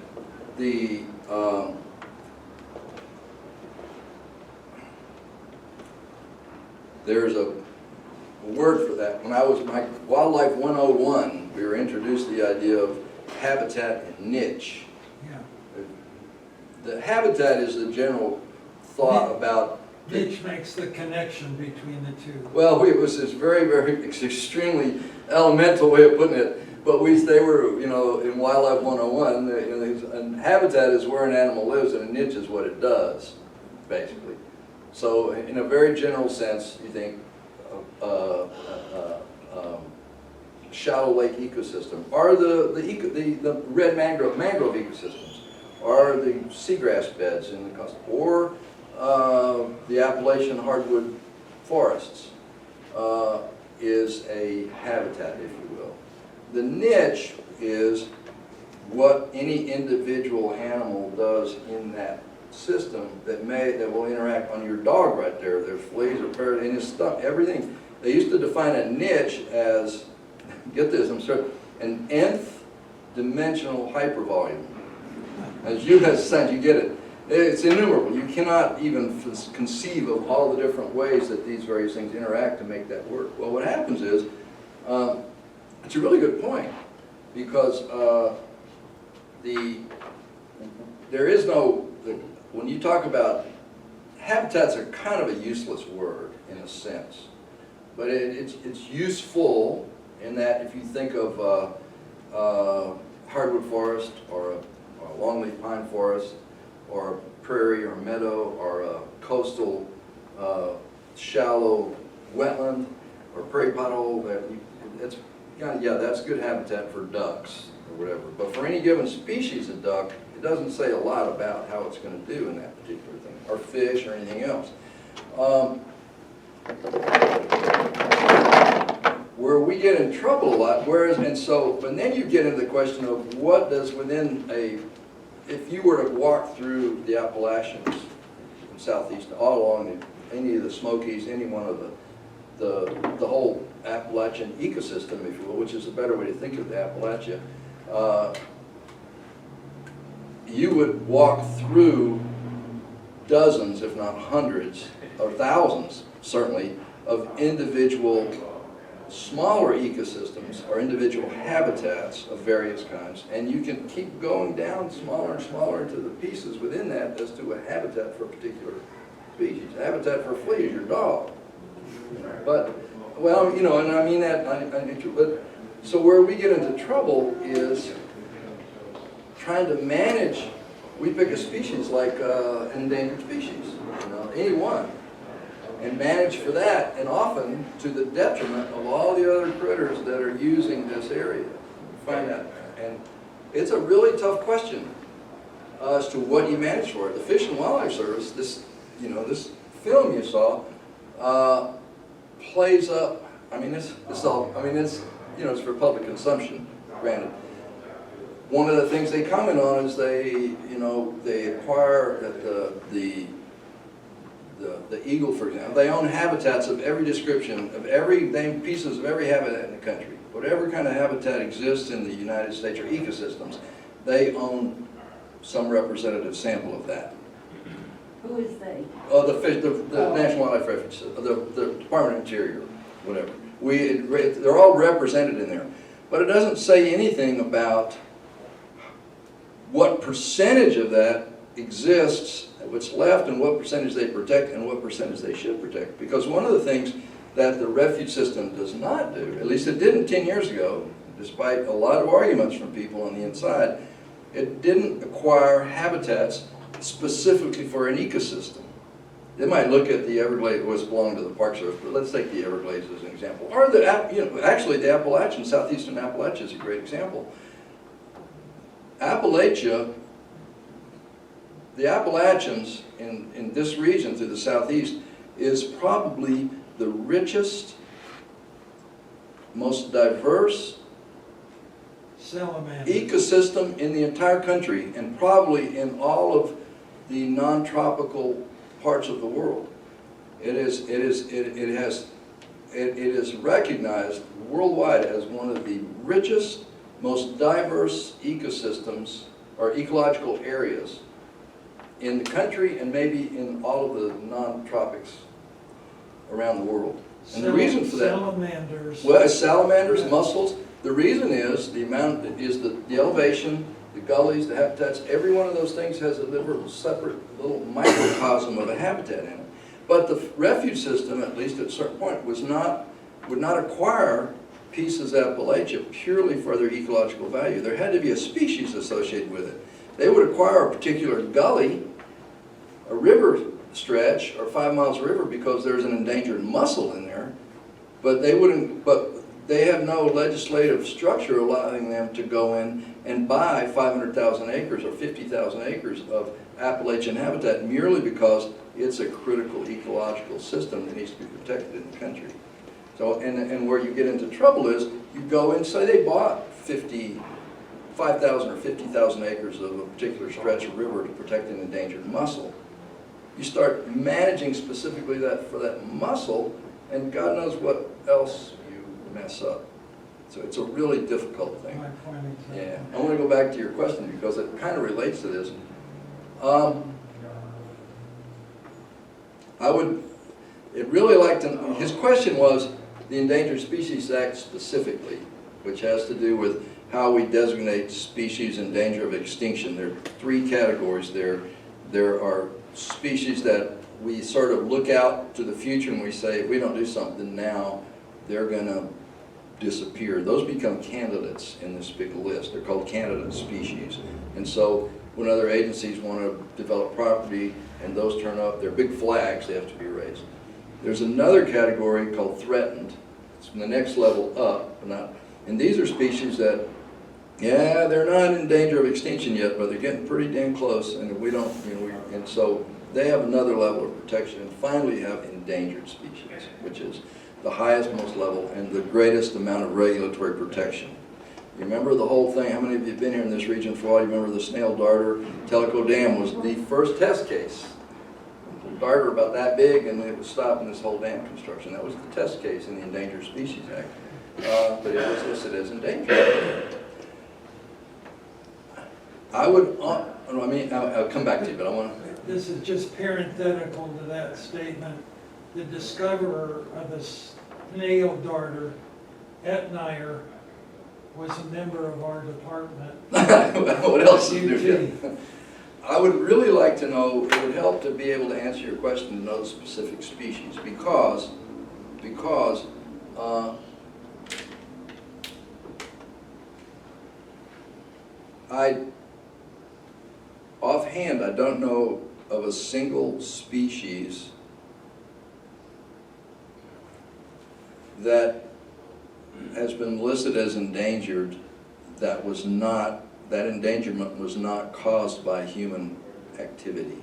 there's a word for that. When I was my Wildlife 101, we were introduced to the idea of habitat and niche. Yeah. The habitat is the general thought about. Niche makes the connection between the two. Well, it was this very, very extremely elemental way of putting it. But they were, you know, in Wildlife 101, and habitat is where an animal lives, and a niche is what it does, basically. So, in a very general sense, you think shallow lake ecosystem, or the red mangrove ecosystems, or the seagrass beds in the coast, or the Appalachian hardwood forests is a habitat, if you will. The niche is what any individual animal does in that system that will interact on your dog right there. There's fleas or parasites in his stomach, everything. They used to define a niche as, get this, I'm sorry, an nth dimensional hypervolume. As science, you get it. It's innumerable. You cannot even conceive of all the different ways that these various things interact to make that work. Well, what happens is, it's a really good point, because there is no, when you talk about, habitats are kind of a useless word in a sense, but it's useful in that if you think of hardwood forest or a longleaf pine forest or a prairie or a meadow or a coastal shallow wetland or prairie pothole, that's good habitat for ducks or whatever. But for any given species of duck, it doesn't say a lot about how it's going to do in that particular thing, or fish or anything else. Where we get in trouble a lot, and then you get into the question of what does if you were to walk through the Appalachians in southeast, all along any of the Smokies, any one of the whole Appalachian ecosystem, if you will, which is a better way to think of the Appalachia, you would walk through dozens, if not hundreds, or thousands, certainly, of individual smaller ecosystems or individual habitats of various kinds, and you can keep going down smaller and smaller into the pieces within that as to a habitat for a particular species. A habitat for a flea is your dog. But, well, and I mean that, but, so where we get into trouble is trying to manage. We pick a species like an endangered species, any one, and manage for that, and often to the detriment of all the other critters that are using this area. Find that, and it's a really tough question as to what you manage for it. The Fish and Wildlife Service, this film you saw, plays up. I mean, it's for public consumption, granted. One of the things they comment on is they acquire the eagle, for example. They own habitats of every description, pieces of every habitat in the country. Whatever kind of habitat exists in the United States or ecosystems, they own some representative sample of that. Who is they? The National Wildlife Refuge System, the Department of Interior, whatever. They're all represented in there. But it doesn't say anything about what percentage of that exists, what's left, and what percentage they protect, and what percentage they should protect. Because one of the things that the refuge system does not do, at least it didn't 10 years ago, despite a lot of arguments from people on the inside, it didn't acquire habitats specifically for an ecosystem. They might look at the Everglades, which belong to the Park Service, but let's take the Everglades as an example. Or actually the Appalachians, southeastern Appalachia is a great example. Appalachia, the Appalachians in this region through the southeast is probably the richest, most diverse Salamander. ecosystem in the entire country, and probably in all of the non-tropical parts of the world. It is recognized worldwide as one of the richest, most diverse ecosystems or ecological areas in the country, and maybe in all of the non-tropics around the world. And the reason for that, Salamanders. well, it's salamanders, mussels. The reason is the elevation, the gullies, the habitats. Every one of those things has a little separate little microcosm of a habitat in it. But the refuge system, at least at a certain point, would not acquire pieces of Appalachia purely for their ecological value. There had to be a species associated with it. They would acquire a particular gully, a river stretch, or 5 miles of river because there's an endangered mussel in there, but they wouldn't. But they have no legislative structure allowing them to go in and buy 500,000 acres or 50,000 acres of Appalachian habitat merely because it's a critical ecological system that needs to be protected in the country. So, and where you get into trouble is, you go in, say they bought 5,000 or 50,000 acres of a particular stretch of river to protect an endangered mussel. You start managing specifically for that mussel, and God knows what else you mess up. So it's a really difficult thing. My point exactly. Yeah, I want to go back to your question because it kind of relates to this. I'd really like to know, his question was the Endangered Species Act specifically, which has to do with how we designate species in danger of extinction. There are 3 categories there. There are species that we sort of look out to the future and we say, if we don't do something now, they're going to disappear. Those become candidates in this big list. They're called candidate species. And so when other agencies want to develop property and those turn up, they're big flags, they have to be raised. There's another category called threatened. It's from the next level up. And these are species that, yeah, they're not in danger of extinction yet, but they're getting pretty damn close, and we don't, and so they have another level of protection. And finally, you have endangered species, which is the highest, most level, and the greatest amount of regulatory protection. You remember the whole thing? How many of you have been here in this region for a while? You remember the snail darter? Tellico Dam was the first test case. The darter about that big, and it was stopping this whole dam construction. That was the test case in the Endangered Species Act, but it was listed as endangered. I'll come back to you, but I want to. This is just parenthetical to that statement. The discoverer of the snail darter, Etnier, was a member of our department. What else is new? UT. I would really like to know, it would help to be able to answer your question to know the specific species, because offhand, I don't know of a single species that has been listed as endangered that endangerment was not caused by human activity.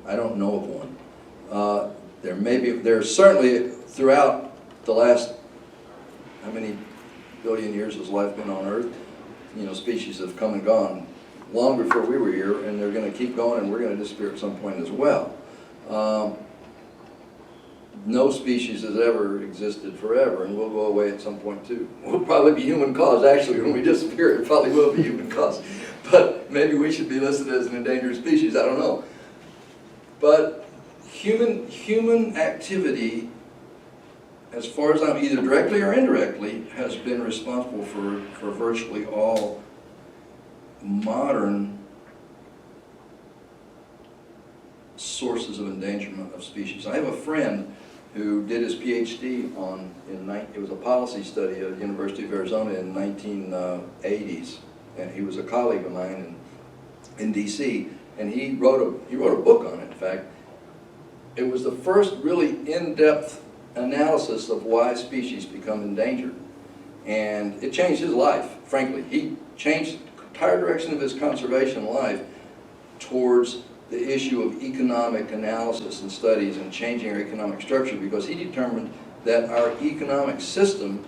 I don't know of one. There's certainly throughout the last, how many billion years has life been on Earth? Species have come and gone long before we were here, and they're going to keep going, and we're going to disappear at some point as well. No species has ever existed forever, and we'll go away at some point too. We'll probably be human caused. Actually, when we disappear, it probably will be human caused. But maybe we should be listed as an endangered species. I don't know. But human activity, as far as I'm, either directly or indirectly, has been responsible for virtually all modern sources of endangerment of species. I have a friend who did his PhD it was a policy study at the University of Arizona in 1980s, and he was a colleague of mine in DC, and he wrote a book on it. In fact, it was the first really in-depth analysis of why species become endangered, and it changed his life. Frankly, he changed the entire direction of his conservation life towards the issue of economic analysis and studies and changing our economic structure, because he determined that our economic system,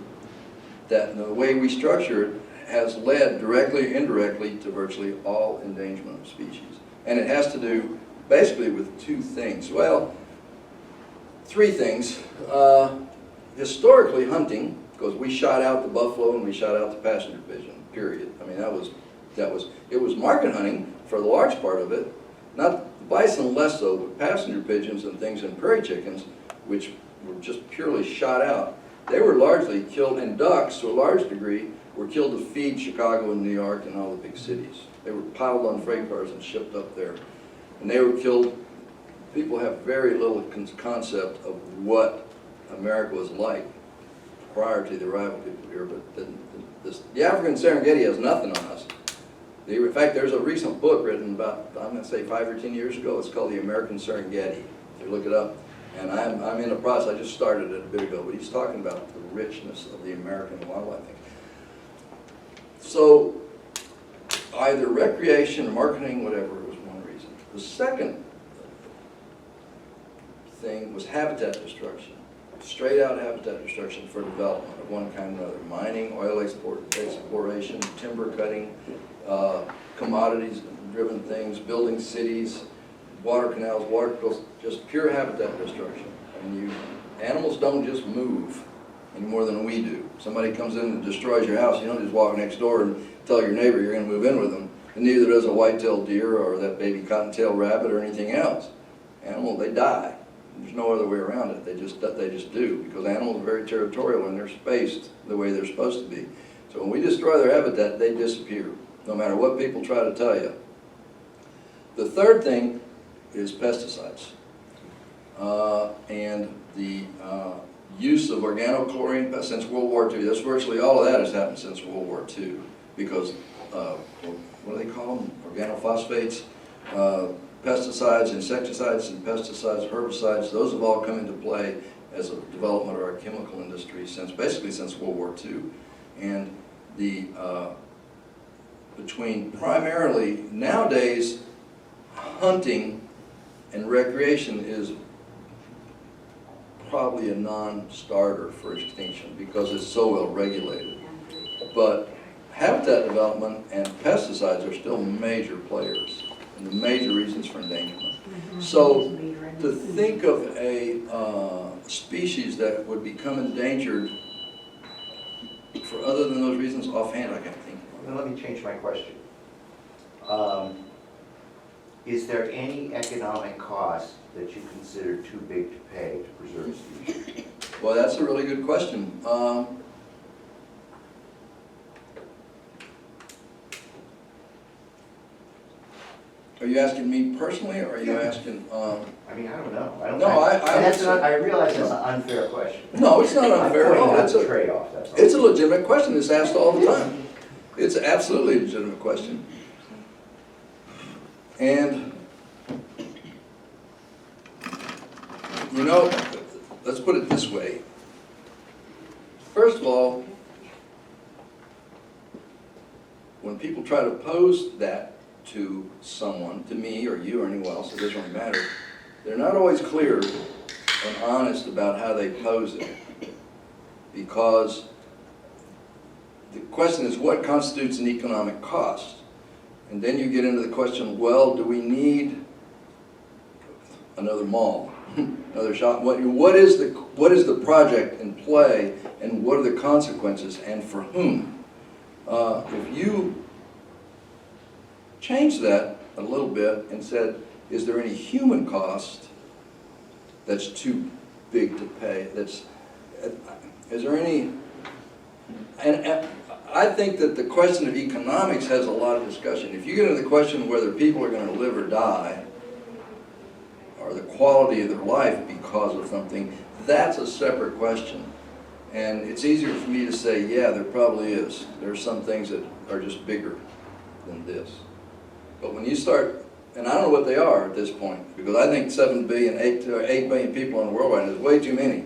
that the way we structure it, has led directly or indirectly to virtually all endangerment of species. And it has to do basically with two things. Well, three things. Historically, hunting, because we shot out the buffalo and we shot out the passenger pigeon, period. I mean, it was market hunting for the large part of it. Not bison less so, but passenger pigeons and things and prairie chickens, which were just purely shot out. They were largely killed, and ducks, to a large degree, were killed to feed Chicago and New York and all the big cities. They were piled on freight cars and shipped up there. And they were killed. People have very little concept of what America was like prior to the arrival of people here, but the African Serengeti has nothing on us. In fact, there's a recent book written about, I'm going to say 5 or 10 years ago. It's called The American Serengeti. You look it up. And I'm in the process, I just started it a bit ago, but he's talking about the richness of the American wildlife thing. So either recreation, marketing, whatever, was one reason. The second thing was habitat destruction. Straight out habitat destruction for development of one kind or another. Mining, oil exploration, timber cutting, commodities-driven things, building cities, water canals, water courses, just pure habitat destruction. And animals don't just move any more than we do. Somebody comes in and destroys your house, you don't just walk next door and tell your neighbor you're going to move in with them. And neither does a white-tailed deer or that baby cottontail rabbit or anything else. Animals, they die. There's no other way around it. They just do, because animals are very territorial and they're spaced the way they're supposed to be. So when we destroy their habitat, they disappear, no matter what people try to tell you. The third thing is pesticides. And the use of organochlorine since World War II. That's virtually all of that has happened since World War II, because what do they call them? Organophosphates, pesticides, insecticides and pesticides, herbicides, those have all come into play as a development of our chemical industry basically since World War II. And between primarily, nowadays, hunting and recreation is probably a non-starter for extinction because it's so well regulated. But habitat development and pesticides are still major players and the major reasons for endangerment. So to think of a species that would become endangered for other than those reasons, offhand I can't think of. Then let me change my question. Is there any economic cost that you consider too big to pay to preserve species? Well, that's a really good question. Are you asking me personally, or are you asking? I mean, I don't know. I realize that's an unfair question. No, it's not unfair at all. It's a trade-off. That's all. It's a legitimate question. It's asked all the time. It's absolutely a legitimate question. And you know, let's put it this way. First of all, when people try to pose that to someone, to me or you or anyone else, it doesn't really matter, they're not always clear and honest about how they pose it. Because the question is, what constitutes an economic cost? And then you get into the question, well, do we need another mall, another shop? What is the project in play, and what are the consequences, and for whom? If you change that a little bit and said, is there any human cost that's too big to pay? Is there any, and I think that the question of economics has a lot of discussion. If you get into the question of whether people are going to live or die, or the quality of their life because of something, that's a separate question. And it's easier for me to say, yeah, there probably is. There's some things that are just bigger than this. But when you start, and I don't know what they are at this point, because I think 8 billion people in the world right now is way too many.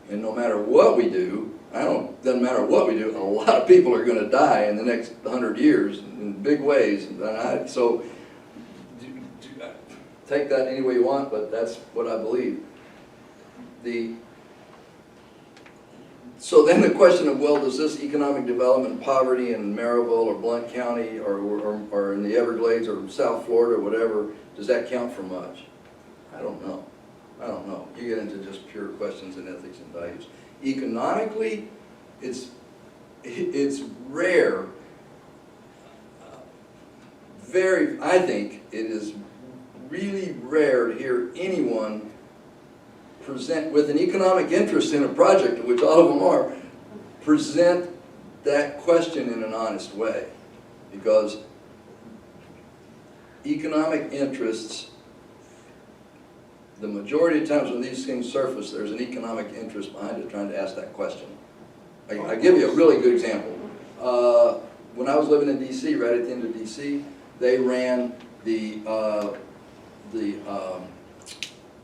And no matter what we do, doesn't matter what we do, a lot of people are going to die in the next 100 years in big ways. So take that any way you want, but that's what I believe. So then the question of, well, does this economic development, poverty in Maryville or Blount County or in the Everglades or South Florida or whatever, does that count for much? I don't know. I don't know. You get into just pure questions in ethics and values. Economically, it's rare. I think it is really rare to hear anyone present with an economic interest in a project, which all of them are, present that question in an honest way. Because economic interests, the majority of times when these things surface, there's an economic interest behind it trying to ask that question. I give you a really good example. When I was living in DC, right at the end of DC, they ran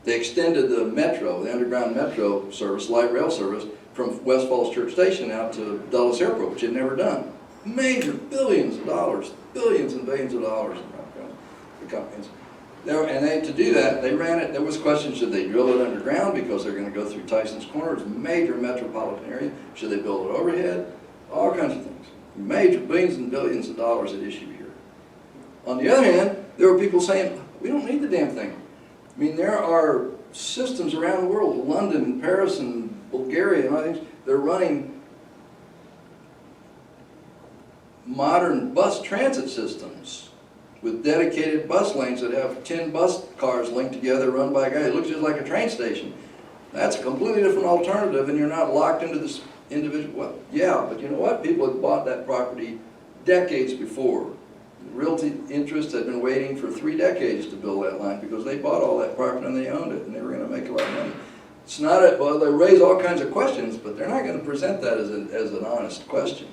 they extended the metro, the underground metro service, light rail service, from West Falls Church Station out to Dulles Airport, which they'd never done. Major billions of dollars, billions and billions of dollars. The companies. To do that, they ran it. There was questions: should they drill it underground because they're going to go through Tyson's Corner? It's a major metropolitan area. Should they build it overhead? All kinds of things. Major billions and billions of dollars at issue here. On the other hand, there were people saying, we don't need the damn thing. I mean, there are systems around the world, London, Paris, and Bulgaria, and other things. They're running modern bus transit systems with dedicated bus lanes that have 10 bus cars linked together, run by a guy. It looks just like a train station. That's a completely different alternative, and you're not locked into this individual. Well, yeah, but you know what? People had bought that property decades before. Realty interests had been waiting for 3 decades to build that line because they bought all that property and they owned it and they were going to make a lot of money. It's not well, they raise all kinds of questions, but they're not going to present that as an honest question.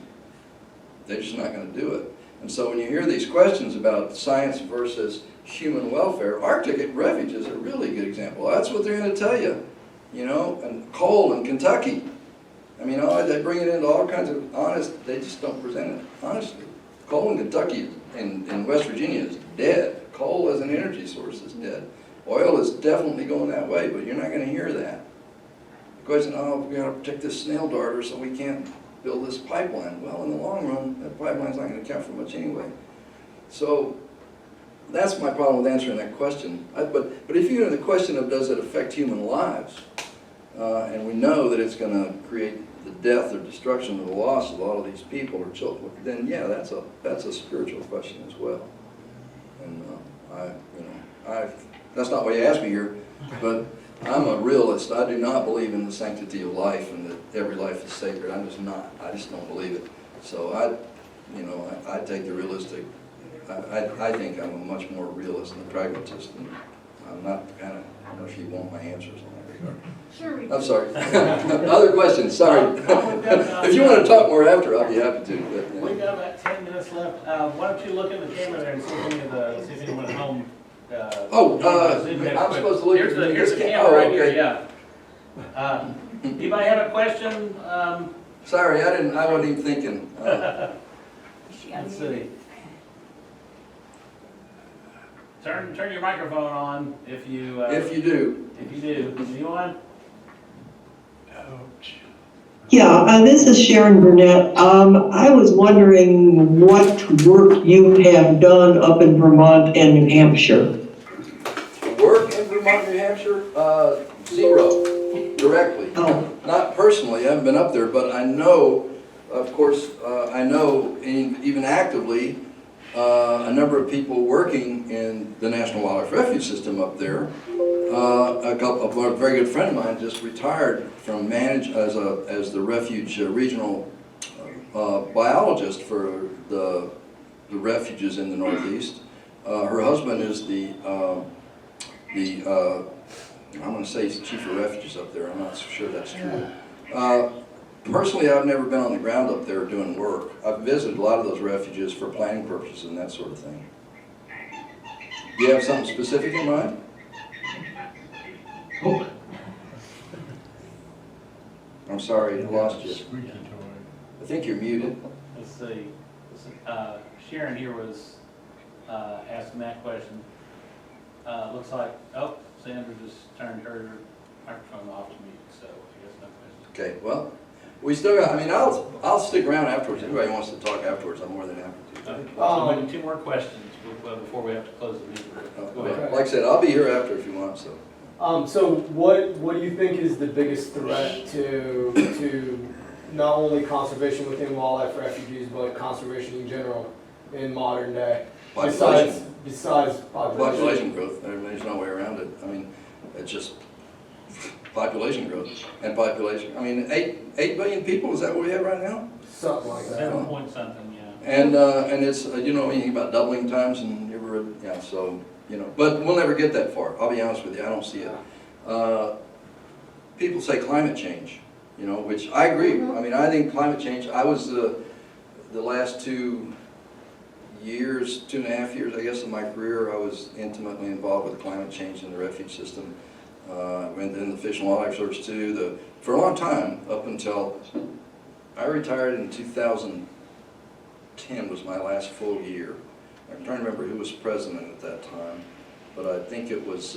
They're just not going to do it. And so when you hear these questions about science versus human welfare, Arctic Refuge is a really good example. That's what they're going to tell you, you know, and coal in Kentucky. I mean, they bring it into all kinds of honest, they just don't present it honestly. Coal in Kentucky and West Virginia is dead. Coal as an energy source is dead. Oil is definitely going that way, but you're not going to hear that. The question, we got to protect this snail darter so we can't build this pipeline. Well, in the long run, that pipeline's not going to count for much anyway. So that's my problem with answering that question. But if you get the question of does it affect human lives, and we know that it's going to create the death or destruction or the loss of all of these people or children, then yeah, that's a spiritual question as well. And that's not why you asked me here, but I'm a realist. I do not believe in the sanctity of life and that every life is sacred. I'm just not. I just don't believe it. So I take the realistic. I think I'm a much more realist and pragmatist, and I'm not the kind of. I don't know if you want my answers on that regard. Sure. I'm sorry. Other questions? Sorry. If you want to talk more after, I'll be happy to. But, We've got about 10 minutes left. Why don't you look in the camera there and see if anyone at home. I'm supposed to look Here's at the this camera right here, okay. yeah. Anybody have a question? Sorry, I wasn't even thinking. Let's see. Turn your microphone on if you. If you do. If you do. Anyone? Yeah, this is Sharon Burnett. I was wondering what work you have done up in Vermont and New Hampshire. Work in Vermont, New Hampshire? Zero, directly. Oh. Not personally, I haven't been up there, but I know, of course, I know even actively a number of people working in the National Wildlife Refuge System up there. A very good friend of mine just retired from as the refuge regional biologist for the refuges in the Northeast. Her husband is I'm going to say he's the chief of refuges up there. I'm not so sure that's true. Personally, I've never been on the ground up there doing work. I've visited a lot of those refuges for planning purposes and that sort of thing. Do you have something specific in mind? I'm sorry, I lost you. I think you're muted. Let's see. Sharon here was asking that question. Looks like, oh, Sandra just turned her microphone off to mute, so I guess no question. Okay, well, we still got, I mean, I'll stick around afterwards. If anybody wants to talk afterwards, I'm more than happy to. So maybe 2 more questions before we have to close the meeting. Go ahead. Like I said, I'll be here after if you want, so. So what do you think is the biggest threat to not only conservation within wildlife refuges, but conservation in general in modern day? Population. Besides Population growth, there's no way around it. I mean, it's just population growth and population. I mean, 8 billion people, is that what we have right now? Something like that. 7 point something, yeah. And it's, you know anything about doubling times and yeah, so, you know, but we'll never get that far. I'll be honest with you, I don't see it. People say climate change, you know, which I agree. I mean, I think climate change, I was the last 2 years, 2.5 years, I guess, of my career, I was intimately involved with climate change in the refuge system. Went in the Fish and Wildlife Service too, for a long time, up until I retired in 2010 was my last full year. I'm trying to remember who was president at that time, but I think it was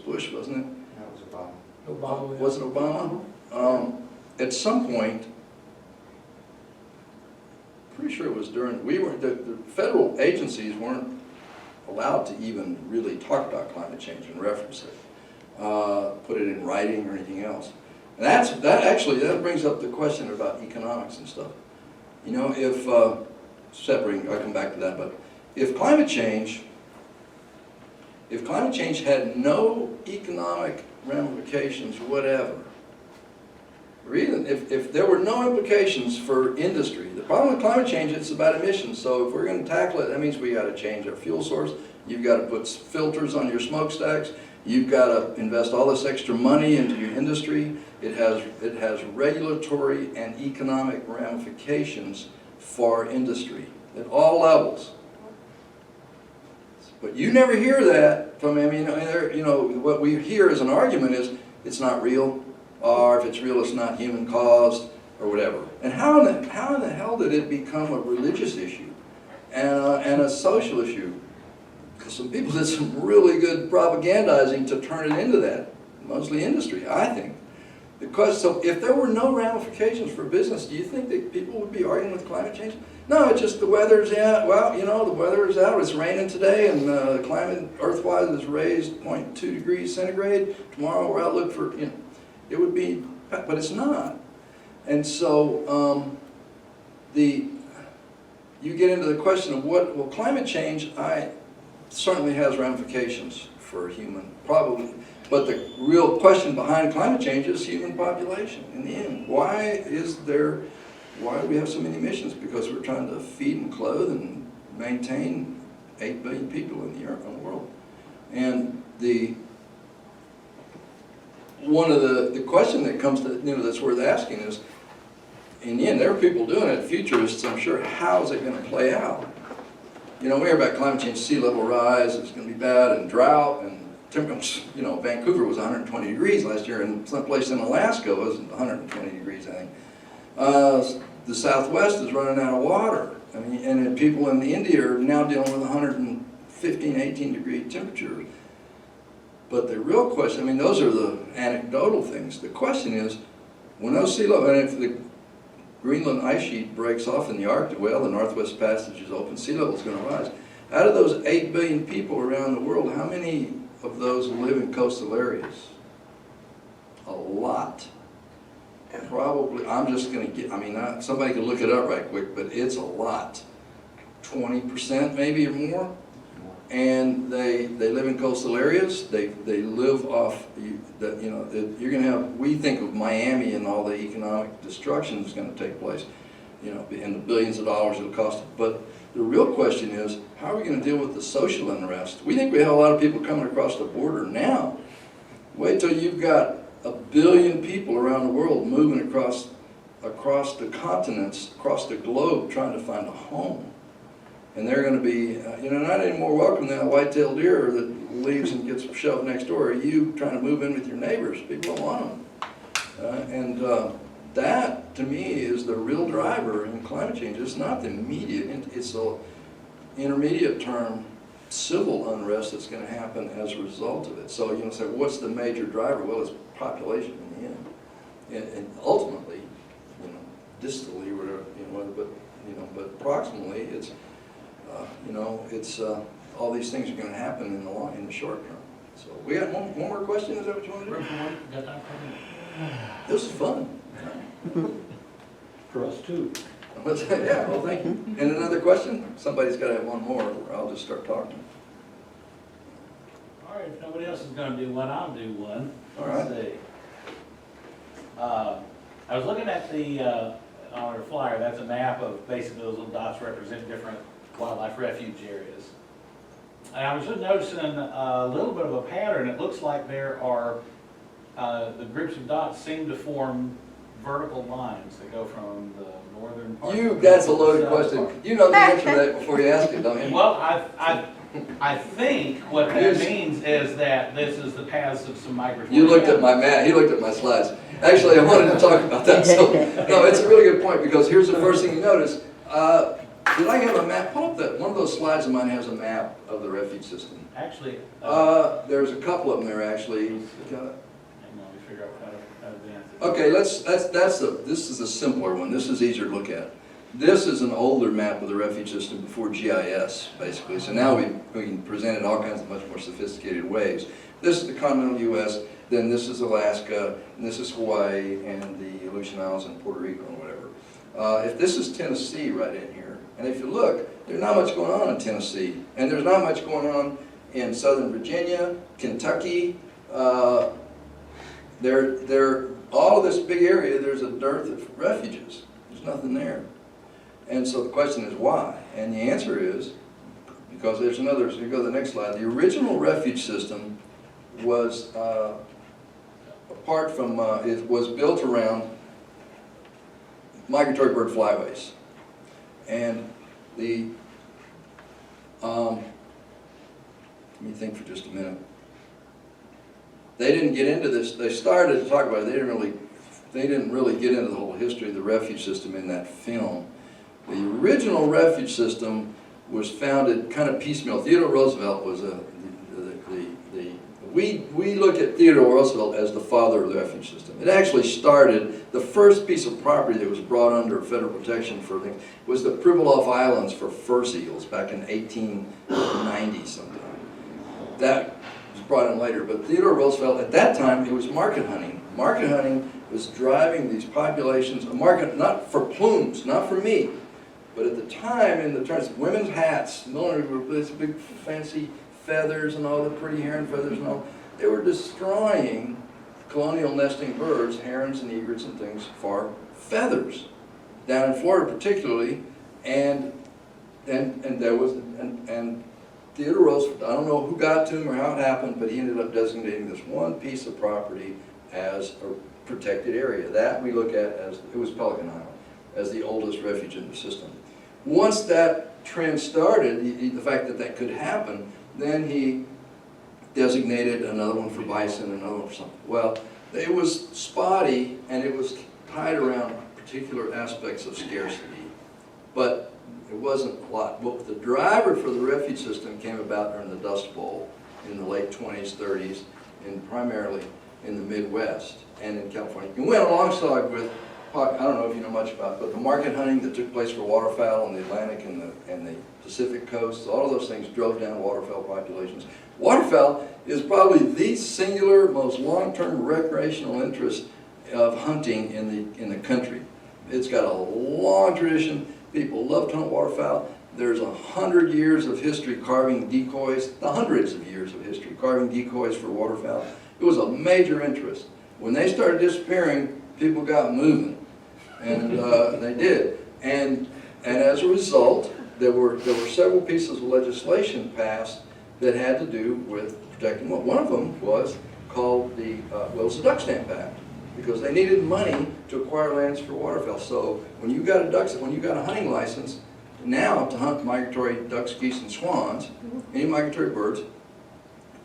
Bush, wasn't it? That was Obama. Obama. Was it Obama? At some point, pretty sure it was during, the federal agencies weren't allowed to even really talk about climate change and reference it, put it in writing or anything else. And that brings up the question about economics and stuff. You know, if, I'll come back to that, but if climate change had no economic ramifications whatever, or even if there were no implications for industry, the problem with climate change, it's about emissions. So if we're going to tackle it, that means we got to change our fuel source. You've got to put filters on your smokestacks. You've got to invest all this extra money into your industry. It has regulatory and economic ramifications for industry at all levels. But you never hear that from, I mean, you know, what we hear as an argument is it's not real, or if it's real, it's not human caused, or whatever. And how in the hell did it become a religious issue and a social issue? Because some people did some really good propagandizing to turn it into that, mostly industry, I think. Because so if there were no ramifications for business, do you think that people would be arguing with climate change? No, it's just the weather's out. Well, you know, the weather is out. It's raining today, and the climate Earth-wise is raised 0.2 degrees centigrade. Tomorrow we're outlook for, you know, it would be, but it's not. And so you get into the question of well, climate change certainly has ramifications for human, probably. But the real question behind climate change is human population in the end. Why do we have so many emissions? Because we're trying to feed and clothe and maintain 8 billion people in the world. And one of the question that comes to, you know, that's worth asking is, in the end, there are people doing it, futurists, I'm sure, how is it going to play out? You know, we hear about climate change, sea level rise, it's going to be bad, and drought, and temperatures. You know, Vancouver was 120 degrees last year, and someplace in Alaska was 120 degrees, I think. The Southwest is running out of water. I mean, and people in India are now dealing with 115, 18 degree temperature. But the real question, I mean, those are the anecdotal things. The question is, when those sea level, and if the Greenland ice sheet breaks off in the Arctic, well, the Northwest Passage is open, sea level is going to rise. Out of those 8 billion people around the world, how many of those live in coastal areas? A lot. Probably, I'm just going to get, I mean, somebody can look it up right quick, but it's a lot. 20% maybe or more. And they live in coastal areas. They live off, you're gonna have, we think of Miami and all the economic destruction that's gonna take place, and the billions of dollars it'll cost. But the real question is, how are we gonna deal with the social unrest? We think we have a lot of people coming across the border now. Wait till you've got 1 billion people around the world moving across the continents, across the globe, trying to find a home. And they're going to be, not any more welcome than a white-tailed deer that leaves and gets shoved next door. Are you trying to move in with your neighbors? People don't want them. That, to me, is the real driver in climate change. It's not the immediate, it's the intermediate term civil unrest that's going to happen as a result of it. So say, what's the major driver? Well, it's population in the end. And ultimately, distally, whatever, but approximately, it's all these things are going to happen in the short term. So we got one more question. Is that what you want to do? Got time for me? This is fun. For us too. Yeah, well, thank you. And another question? Somebody's got to have one more, or I'll just start talking. All right, if nobody else is gonna do one, I'll do one. All Let's right. see. I was looking at the, on our flyer, that's a map of basically those little dots represent different wildlife refuge areas. And I was just noticing a little bit of a pattern. It looks like there are, the groups of dots seem to form vertical lines that go from the northern part. That's a loaded question. You know the answer to that before you ask it, don't you? Well, I think what that means is that this is the paths of some migratory. You looked at my map, he looked at my slides. Actually, I wanted to talk about that, so, no, it's a really good point, because here's the first thing you notice. Did I have a map? Pull up that, one of those slides of mine has a map of the refuge system. Actually, There's a couple of them there, actually. hang on, let me figure out how to advance it. Okay, this is a simpler one. This is easier to look at. This is an older map of the refuge system before GIS, basically. So now we can present it all kinds of much more sophisticated ways. This is the continental U.S., then this is Alaska, and this is Hawaii, and the Aleutian Islands and Puerto Rico and whatever. If this is Tennessee right in here, and if you look, there's not much going on in Tennessee, and there's not much going on in Southern Virginia, Kentucky. All of this big area, there's a dearth of refuges. There's nothing there. And so the question is why? And the answer is, because there's another, so you go to the next slide, the original refuge system was, apart from, it was built around migratory bird flyways. And the, let me think for just a minute. They didn't get into this, they started to talk about it, they didn't really get into the whole history of the refuge system in that film. The original refuge system was founded kind of piecemeal. Theodore Roosevelt was we look at Theodore Roosevelt as the father of the refuge system. It actually started, the first piece of property that was brought under federal protection for things was the Pribilof Islands for fur seals back in 1890 sometime. That was brought in later, but Theodore Roosevelt, at that time, it was market hunting. Market hunting was driving these populations, a market not for plumes, not for meat, but at the time, in the terms of women's hats, millinery were this big fancy feathers and all the pretty heron feathers and all, they were destroying colonial nesting birds, herons and egrets and things, for feathers. Down in Florida particularly, and there was, and Theodore Roosevelt, I don't know who got to him or how it happened, but he ended up designating this one piece of property as a protected area. That we look at as, it was Pelican Island, as the oldest refuge in the system. Once that trend started, the fact that that could happen, then he designated another one for bison, another one for something. Well, it was spotty, and it was tied around particular aspects of scarcity, but it wasn't a lot. But the driver for the refuge system came about during the Dust Bowl in the late 20s, 30s, and primarily in the Midwest and in California. It went alongside with, I don't know if you know much about it, but the market hunting that took place for waterfowl in the Atlantic and the Pacific coasts, all of those things drove down waterfowl populations. Waterfowl is probably the singular, most long-term recreational interest of hunting in the country. It's got a long tradition. People love to hunt waterfowl. There's 100 years of history carving decoys, the hundreds of years of history carving decoys for waterfowl. It was a major interest. When they started disappearing, people got moving, and they did. And as a result, there were several pieces of legislation passed that had to do with protecting. One of them was called the Duck Stamp Act, because they needed money to acquire lands for waterfowl. So when you got a hunting license, now to hunt migratory ducks, geese, and swans, any migratory birds,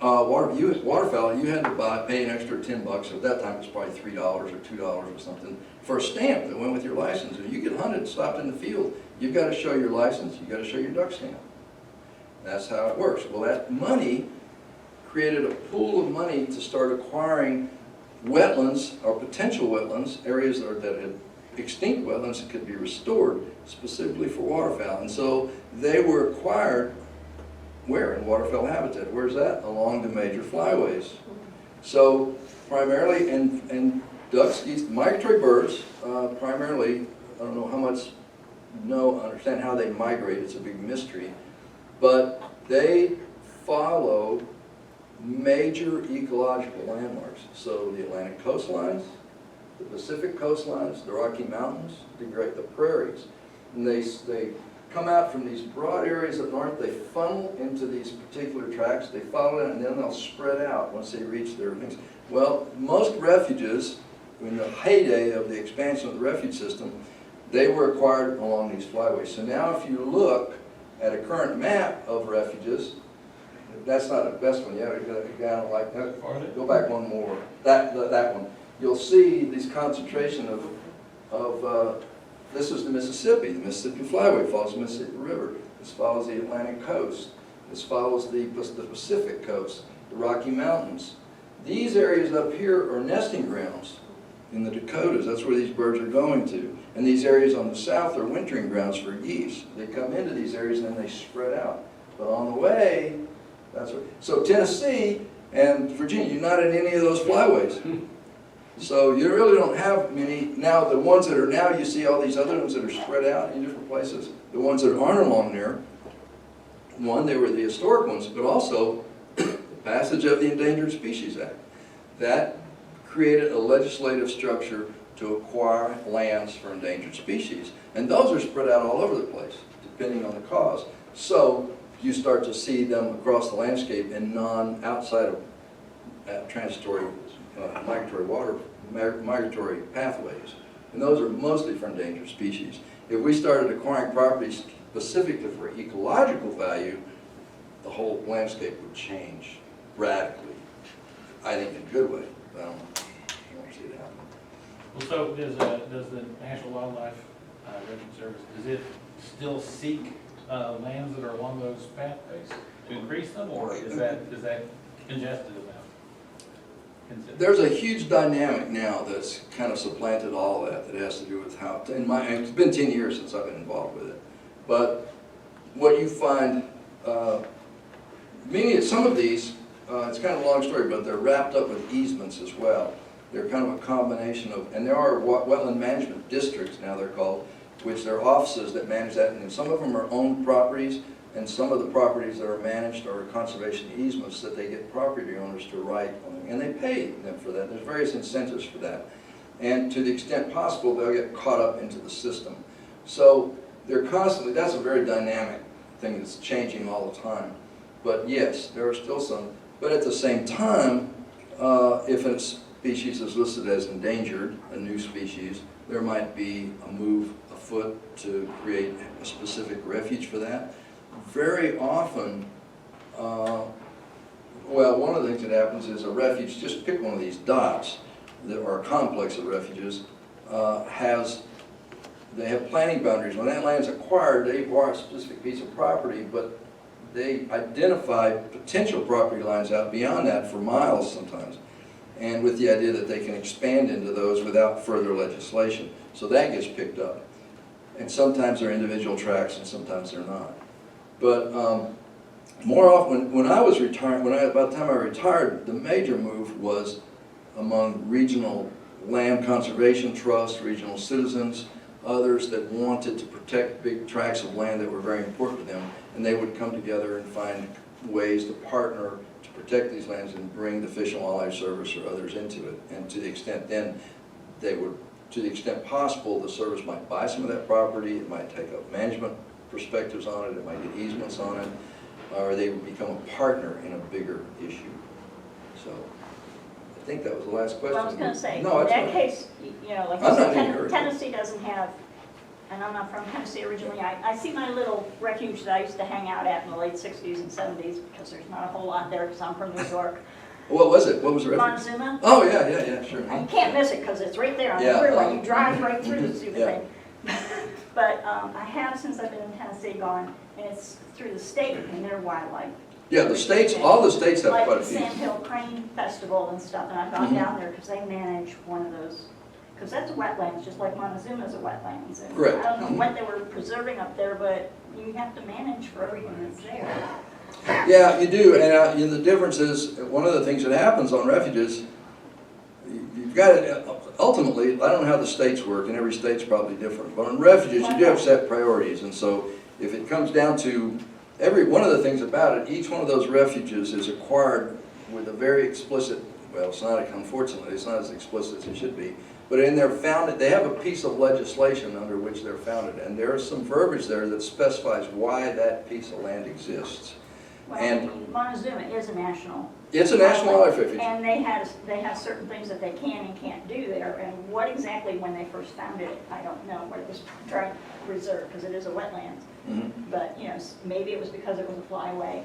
waterfowl, you had to pay an extra $10. At that time, it was probably $3 or $2 or something for a stamp that went with your license. And you get hunted, stopped in the field, you've got to show your license, you've got to show your duck stamp. That's how it works. Well, that money created a pool of money to start acquiring wetlands or potential wetlands, areas that had extinct wetlands that could be restored specifically for waterfowl. And so they were acquired where? In waterfowl habitat. Where's that? Along the major flyways. So primarily, and ducks, geese, migratory birds, primarily, I don't know how much understand how they migrate, it's a big mystery, but they follow major ecological landmarks. So the Atlantic coastlines, the Pacific coastlines, the Rocky Mountains, the prairies. And they come out from these broad areas up north, they funnel into these particular tracks, they follow it, and then they'll spread out once they reach their things. Well, most refuges, in the heyday of the expansion of the refuge system, they were acquired along these flyways. So now if you look at a current map of refuges, that's not the best one yet, down like that. Go back one more, that one. You'll see these concentration of this is the Mississippi Flyway follows the Mississippi River. This follows the Atlantic coast. This follows the Pacific coast, the Rocky Mountains. These areas up here are nesting grounds in the Dakotas. That's where these birds are going to. And these areas on the south are wintering grounds for geese. They come into these areas and then they spread out. But on the way, so Tennessee and Virginia, you're not in any of those flyways. So you really don't have many. Now the ones that are now, you see all these other ones that are spread out in different places. The ones that aren't along there, one, they were the historic ones, but also the passage of the Endangered Species Act. That created a legislative structure to acquire lands for endangered species. And those are spread out all over the place, depending on the cause. So you start to see them across the landscape in outside of transitory migratory pathways. And those are mostly for endangered species. If we started acquiring properties specifically for ecological value, the whole landscape would change radically. I think in a good way, but I don't see it happening. Well, so does the National Wildlife Refuge Service, does it still seek lands that are along those pathways to increase them, or is that congested enough? There's a huge dynamic now that's kind of supplanted all that has to do with how, it's been 10 years since I've been involved with it, but what you find, some of these, it's kind of a long story, but they're wrapped up with easements as well. They're kind of a combination of, and there are wetland management districts now they're called, which there are offices that manage that, and some of them are owned properties, and some of the properties that are managed are conservation easements that they get property owners to write on, and they pay them for that. There's various incentives for that. And to the extent possible, they'll get caught up into the system. So they're constantly, that's a very dynamic thing that's changing all the time. But yes, there are still some. But at the same time, if a species is listed as endangered, a new species, there might be a move afoot to create a specific refuge for that. Very often, well, one of the things that happens is a refuge, just pick one of these dots, that are a complex of refuges, they have planning boundaries. When that land is acquired, they acquire a specific piece of property, but they identify potential property lines out beyond that for miles sometimes, and with the idea that they can expand into those without further legislation. So that gets picked up. And sometimes they're individual tracts and sometimes they're not. But more often, when I was retired, about the time I retired, the major move was among regional land conservation trusts, regional citizens, others that wanted to protect big tracts of land that were very important to them, and they would come together and find ways to partner to protect these lands and bring the Fish and Wildlife Service or others into it. And to the extent then, they would, to the extent possible, the service might buy some of that property, it might take up management perspectives on it, it might get easements on it, or they would become a partner in a bigger issue. So, I think that was the last question. Well, I was gonna say, No, in it's that not. case, you know, like I'm you not in a said, hurry. Tennessee doesn't have, and I'm not from Tennessee originally, I see my little refuge that I used to hang out at in the late 60s and 70s, because there's not a whole lot there, because I'm from New York. What was it? What was the reference? Montezuma. Oh, yeah, sure. And you can't miss it, because it's right there on the Yeah, freeway, you drive right through the stupid Yeah. thing. But I have, since I've been in Tennessee, gone, and it's through the state and their wildlife. Yeah, the states, all the states have Like quite a the few. Sand Hill Crane Festival and stuff, and I've gone down there because they manage one of those, because that's a wetlands, just like Montezuma's a wetlands. And Correct. I don't know what they were preserving up there, but you have to manage for everything that's there. Yeah, you do, and the difference is, one of the things that happens on refuges, you've got to, ultimately, I don't know how the states work, and every state's probably different, but on refuges, you do have set priorities, and so if it comes down to, one of the things about it, each one of those refuges is acquired with a very explicit, well, it's not, unfortunately, it's not as explicit as it should be, but in their founded, they have a piece of legislation under which they're founded, and there is some verbiage there that specifies why that piece of land exists. And- Well, Montezuma is a national. It's a National Wildlife Refuge. And they have certain things that they can and can't do there, and what exactly, when they first founded it, I don't know, what it was trying to preserve, because it is a wetland. But, you know, maybe it was because it was a flyway,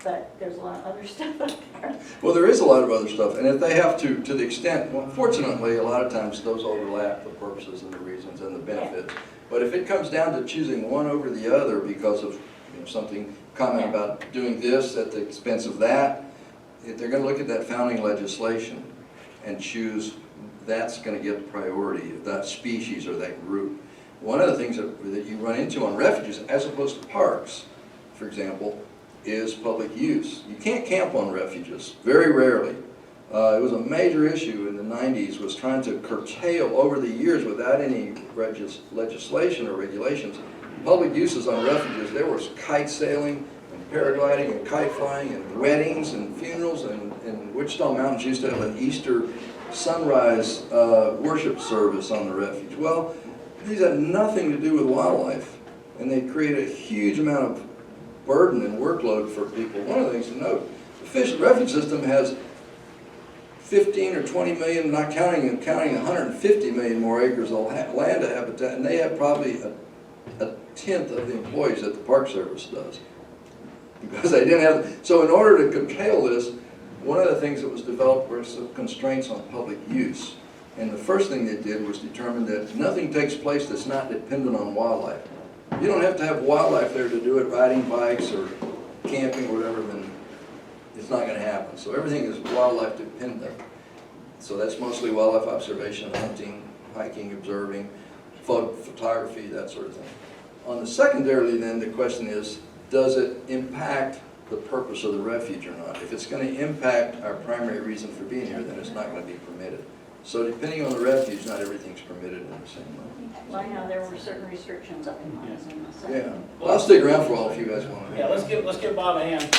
but there's a lot of other stuff up there. Well, there is a lot of other stuff, and if they have to the extent, well, fortunately, a lot of times those overlap, the purposes and the reasons and the benefits. But if it comes down to choosing one over the other because of, you know, something, comment about doing this at the expense of that, if they're gonna look at that founding legislation and choose that's gonna get priority, that species or that group. One of the things that you run into on refuges, as opposed to parks, for example, is public use. You can't camp on refuges, very rarely. It was a major issue in the 90s, was trying to curtail over the years without any legislation or regulations. Public uses on refuges, there was kite sailing and paragliding and kite flying and weddings and funerals, and Wichita Mountains used to have an Easter sunrise worship service on the refuge. Well, these had nothing to do with wildlife, and they create a huge amount of burden and workload for people. One of the things to note, the fish refuge system has 15 or 20 million, not counting 150 million more acres of land habitat, and they have probably a tenth of the employees that the Park Service does. Because they didn't have, so in order to curtail this, one of the things that was developed were some constraints on public use. And the first thing they did was determine that nothing takes place that's not dependent on wildlife. You don't have to have wildlife there to do it, riding bikes or camping or whatever, then it's not gonna happen. So everything is wildlife dependent. So that's mostly wildlife observation, hunting, hiking, observing, photography, that sort of thing. On the secondarily then, the question is, does it impact the purpose of the refuge or not? If it's gonna impact our primary reason for being here, then it's not gonna be permitted. So depending on the refuge, not everything's permitted in the same way. Well, I know there were certain restrictions up in Montezuma, so. Yeah, well, I'll stick around for all if you guys want to. Yeah, let's give Bob a hand.